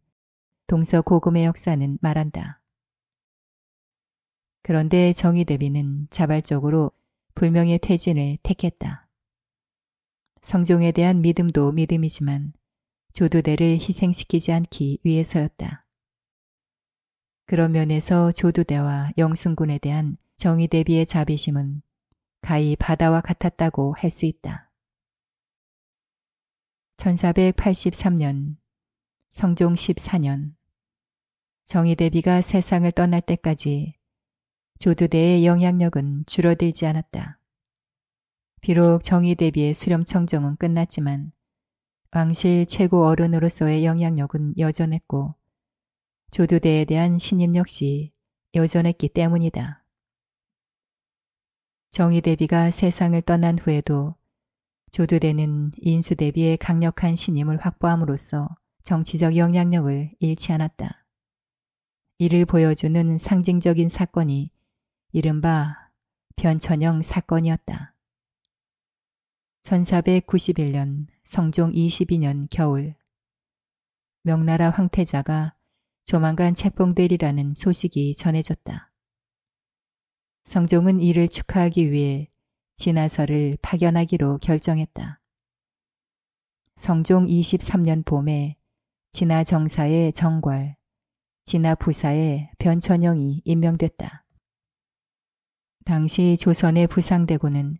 동서고금의 역사는 말한다. 그런데 정의대비는 자발적으로 불명예 퇴진을 택했다. 성종에 대한 믿음도 믿음이지만 조두대를 희생시키지 않기 위해서였다. 그런 면에서 조두대와 영순군에 대한 정의대비의 자비심은 가히 바다와 같았다고 할 수 있다. 1483년, 성종 14년, 정의대비가 세상을 떠날 때까지 조두대의 영향력은 줄어들지 않았다. 비록 정의대비의 수렴청정은 끝났지만 왕실 최고 어른으로서의 영향력은 여전했고 조두대에 대한 신임 역시 여전했기 때문이다. 정의대비가 세상을 떠난 후에도 조두대는 인수대비의 강력한 신임을 확보함으로써 정치적 영향력을 잃지 않았다. 이를 보여주는 상징적인 사건이 이른바 변천영 사건이었다. 1491년 성종 22년 겨울, 명나라 황태자가 조만간 책봉되리라는 소식이 전해졌다. 성종은 이를 축하하기 위해 진화설을 파견하기로 결정했다. 성종 23년 봄에 진화 정사의 정괄, 진화 부사의 변천영이 임명됐다. 당시 조선의 부상대군은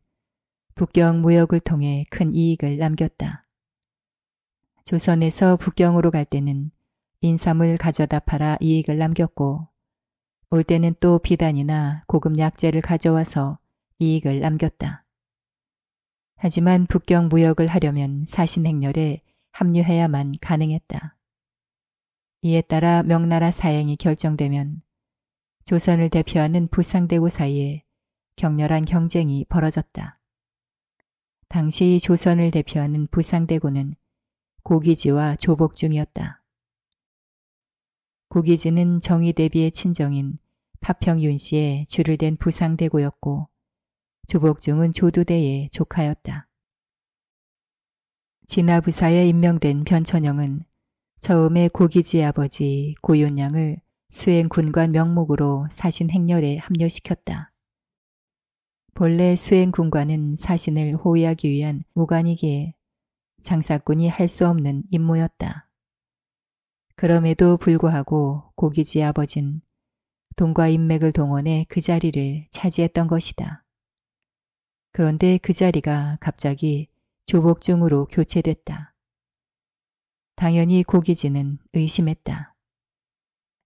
북경 무역을 통해 큰 이익을 남겼다. 조선에서 북경으로 갈 때는 인삼을 가져다 팔아 이익을 남겼고 올 때는 또 비단이나 고급 약재를 가져와서 이익을 남겼다. 하지만 북경 무역을 하려면 사신행렬에 합류해야만 가능했다. 이에 따라 명나라 사행이 결정되면 조선을 대표하는 부상대구 사이에 격렬한 경쟁이 벌어졌다. 당시 조선을 대표하는 부상대구는 고기지와 조복중이었다. 고기지는 정의대비의 친정인 파평윤 씨의 줄을 댄 부상대구였고 조복중은 조두대의 조카였다. 진화부사에 임명된 변천영은 처음에 고기지의 아버지 고윤양을 수행군관 명목으로 사신행렬에 합류시켰다. 본래 수행군관은 사신을 호위하기 위한 무관이기에 장사꾼이 할 수 없는 임무였다. 그럼에도 불구하고 고기지의 아버진 돈과 인맥을 동원해 그 자리를 차지했던 것이다. 그런데 그 자리가 갑자기 조복중으로 교체됐다. 당연히 고기지는 의심했다.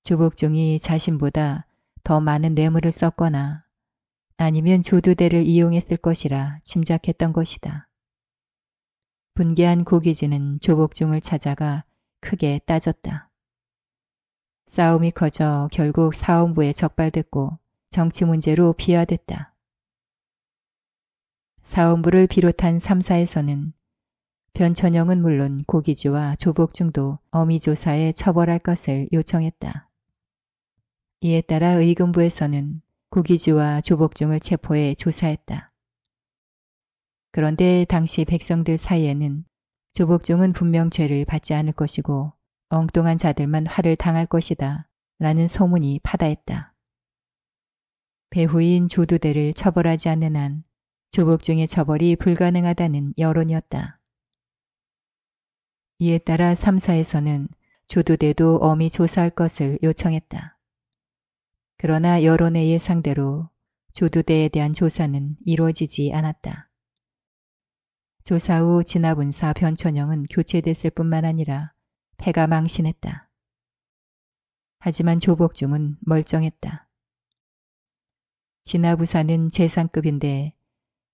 조복중이 자신보다 더 많은 뇌물을 썼거나 아니면 조두대를 이용했을 것이라 짐작했던 것이다. 분개한 고기지는 조복중을 찾아가 크게 따졌다. 싸움이 커져 결국 사원부에 적발됐고 정치 문제로 비화됐다. 사원부를 비롯한 3사에서는 변천영은 물론 고기지와 조복중도 어미조사에 처벌할 것을 요청했다. 이에 따라 의금부에서는 고기지와 조복중을 체포해 조사했다. 그런데 당시 백성들 사이에는 조복중은 분명 죄를 받지 않을 것이고 엉뚱한 자들만 화를 당할 것이다 라는 소문이 파다했다. 배후인 조두대를 처벌하지 않는 한 조복중의 처벌이 불가능하다는 여론이었다. 이에 따라 3사에서는 조두대도 엄히 조사할 것을 요청했다. 그러나 여론의 예상대로 조두대에 대한 조사는 이루어지지 않았다. 조사 후 진압운사 변천영은 교체됐을 뿐만 아니라 패가 망신했다. 하지만 조복중은 멀쩡했다. 진압우사는 재상급인데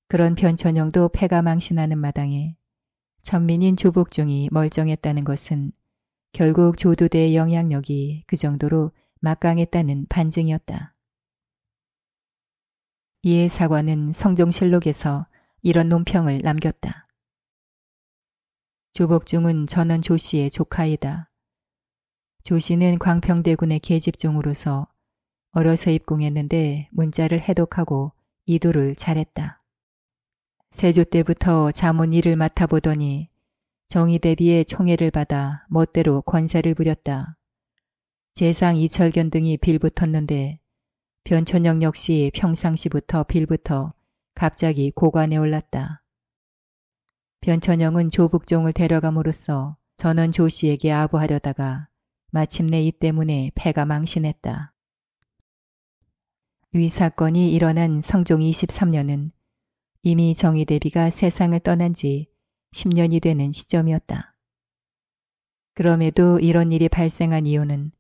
그런 변천영도 패가 망신하는 마당에 천민인 조복중이 멀쩡했다는 것은 결국 조두대의 영향력이 그 정도로 막강했다는 반증이었다. 이에 사관은 성종실록에서 이런 논평을 남겼다. 조복중은 전원 조씨의 조카이다. 조씨는 광평대군의 계집종으로서 어려서 입궁했는데 문자를 해독하고 이도를 잘했다. 세조 때부터 자문 일을 맡아보더니 정의대비의 총애를 받아 멋대로 권세를 부렸다. 재상 이철견 등이 빌붙었는데 변천영 역시 평상시부터 빌붙어 갑자기 고관에 올랐다. 변천영은 조북종을 데려감으로써 전원 조씨에게 아부하려다가 마침내 이 때문에 패가 망신했다. 위 사건이 일어난 성종 23년은 이미 정의대비가 세상을 떠난 지 10년이 되는 시점이었다. 그럼에도 이런 일이 발생한 이유는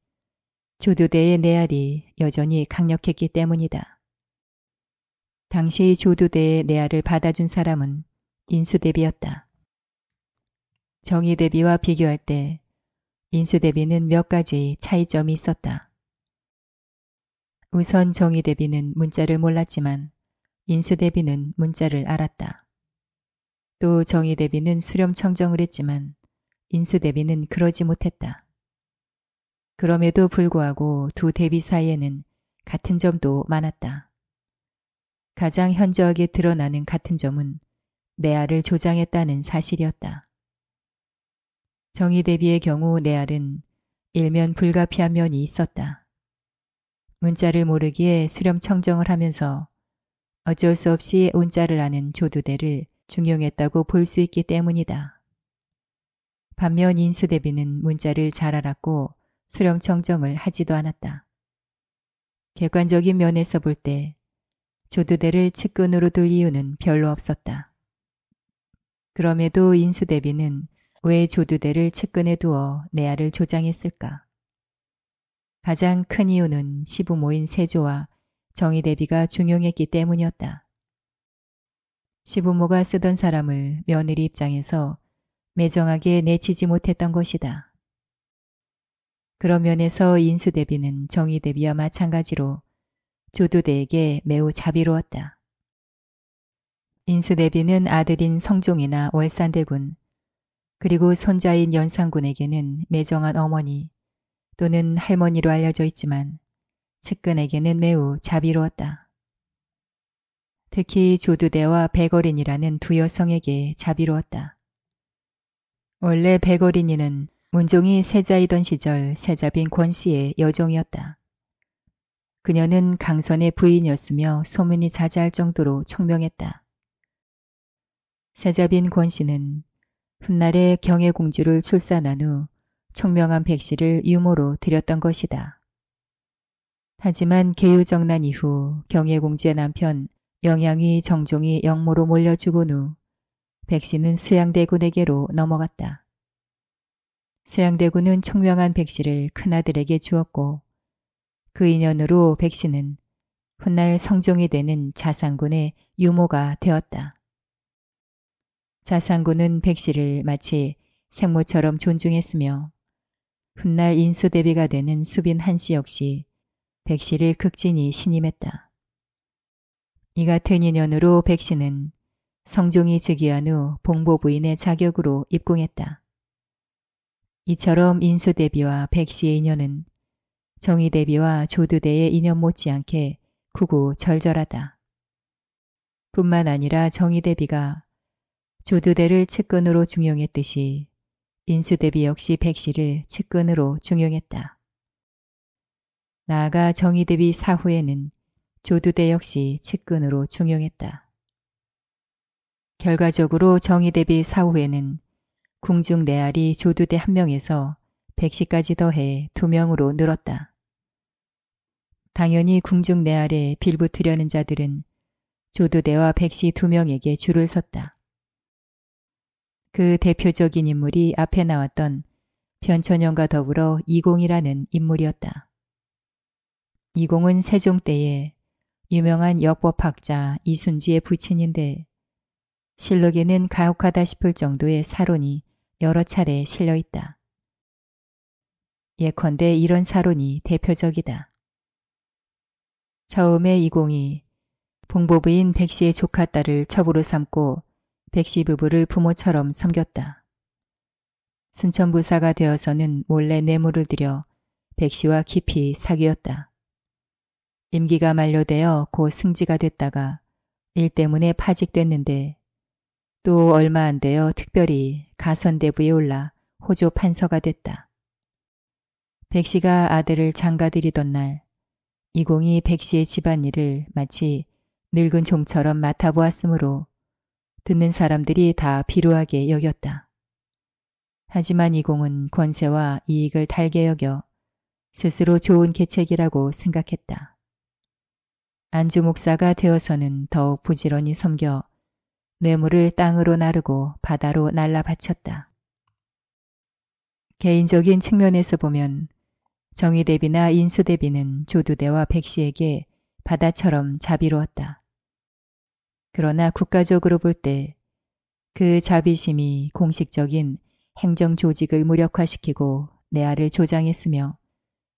조두대의 내알이 여전히 강력했기 때문이다. 당시 조두대의 내알을 받아준 사람은 인수대비였다. 정의대비와 비교할 때 인수대비는 몇 가지 차이점이 있었다. 우선 정의대비는 문자를 몰랐지만 인수대비는 문자를 알았다. 또 정의대비는 수렴청정을 했지만 인수대비는 그러지 못했다. 그럼에도 불구하고 두 대비 사이에는 같은 점도 많았다. 가장 현저하게 드러나는 같은 점은 내알을 조장했다는 사실이었다. 정의대비의 경우 내알은 일면 불가피한 면이 있었다. 문자를 모르기에 수렴청정을 하면서 어쩔 수 없이 온자를 아는 조두대를 중용했다고 볼 수 있기 때문이다. 반면 인수대비는 문자를 잘 알았고 수렴청정을 하지도 않았다. 객관적인 면에서 볼 때 조두대를 측근으로 둘 이유는 별로 없었다. 그럼에도 인수대비는 왜 조두대를 측근에 두어 내알을 조장했을까? 가장 큰 이유는 시부모인 세조와 정의대비가 중용했기 때문이었다. 시부모가 쓰던 사람을 며느리 입장에서 매정하게 내치지 못했던 것이다. 그런 면에서 인수대비는 정의대비와 마찬가지로 조두대에게 매우 자비로웠다. 인수대비는 아들인 성종이나 월산대군 그리고 손자인 연산군에게는 매정한 어머니 또는 할머니로 알려져 있지만 측근에게는 매우 자비로웠다. 특히 조두대와 백어린이라는 두 여성에게 자비로웠다. 원래 백어린이는 문종이 세자이던 시절 세자빈 권씨의 여종이었다. 그녀는 강선의 부인이었으며 소문이 자자할 정도로 총명했다. 세자빈 권씨는 훗날에 경혜공주를 출산한 후 총명한 백씨를 유모로 들였던 것이다. 하지만 계유정난 이후 경혜공주의 남편 영양위 정종이 영모로 몰려 죽은 후 백씨는 수양대군에게로 넘어갔다. 수양대군은 총명한 백씨를 큰아들에게 주었고 그 인연으로 백씨는 훗날 성종이 되는 자산군의 유모가 되었다. 자산군은 백씨를 마치 생모처럼 존중했으며 훗날 인수대비가 되는 수빈 한씨 역시 백씨를 극진히 신임했다. 이 같은 인연으로 백씨는 성종이 즉위한 후 봉보부인의 자격으로 입궁했다. 이처럼 인수대비와 백씨의 인연은 정의대비와 조두대의 인연 못지않게 구구절절하다. 뿐만 아니라 정의대비가 조두대를 측근으로 중용했듯이 인수대비 역시 백씨를 측근으로 중용했다. 나아가 정의대비 사후에는 조두대 역시 측근으로 중용했다. 결과적으로 정의대비 사후에는 궁중 내알이 조두대 1명에서 백씨까지 더해 2명으로 늘었다. 당연히 궁중 내 아래 빌붙으려는 자들은 조두대와 백시 2명에게 줄을 섰다. 그 대표적인 인물이 앞에 나왔던 변천연과 더불어 이공이라는 인물이었다. 이공은 세종 때에 유명한 역법학자 이순지의 부친인데 실록에는 가혹하다 싶을 정도의 사론이 여러 차례 실려 있다. 예컨대 이런 사론이 대표적이다. 처음에 이공이 봉보부인 백시의 조카 딸을 첩으로 삼고 백시 부부를 부모처럼 섬겼다. 순천부사가 되어서는 몰래 뇌물을 들여 백시와 깊이 사귀었다. 임기가 만료되어 곧 승지가 됐다가 일 때문에 파직됐는데 또 얼마 안 되어 특별히 가선대부에 올라 호조 판서가 됐다. 백시가 아들을 장가들이던 날 이공이 백시의 집안일을 마치 늙은 종처럼 맡아보았으므로 듣는 사람들이 다 비루하게 여겼다. 하지만 이공은 권세와 이익을 달게 여겨 스스로 좋은 계책이라고 생각했다. 안주 목사가 되어서는 더욱 부지런히 섬겨 뇌물을 땅으로 나르고 바다로 날라 바쳤다. 개인적인 측면에서 보면 정의대비나 인수대비는 조두대와 백시에게 바다처럼 자비로웠다. 그러나 국가적으로 볼 때 그 자비심이 공식적인 행정 조직을 무력화시키고 내아를 조장했으며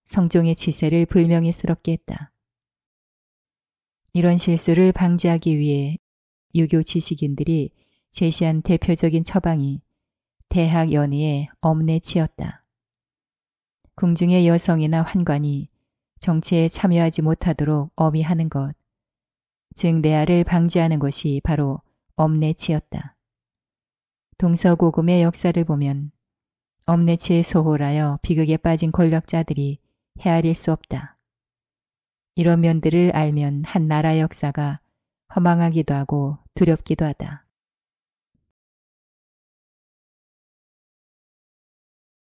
성종의 치세를 불명예스럽게 했다. 이런 실수를 방지하기 위해 유교 지식인들이 제시한 대표적인 처방이 대학 연의의 엄내치였다. 궁중의 여성이나 환관이 정치에 참여하지 못하도록 엄의하는 것, 즉 내아를 방지하는 것이 바로 엄내치였다. 동서고금의 역사를 보면 엄내치에 소홀하여 비극에 빠진 권력자들이 헤아릴 수 없다. 이런 면들을 알면 한 나라 역사가 허망하기도 하고 두렵기도 하다.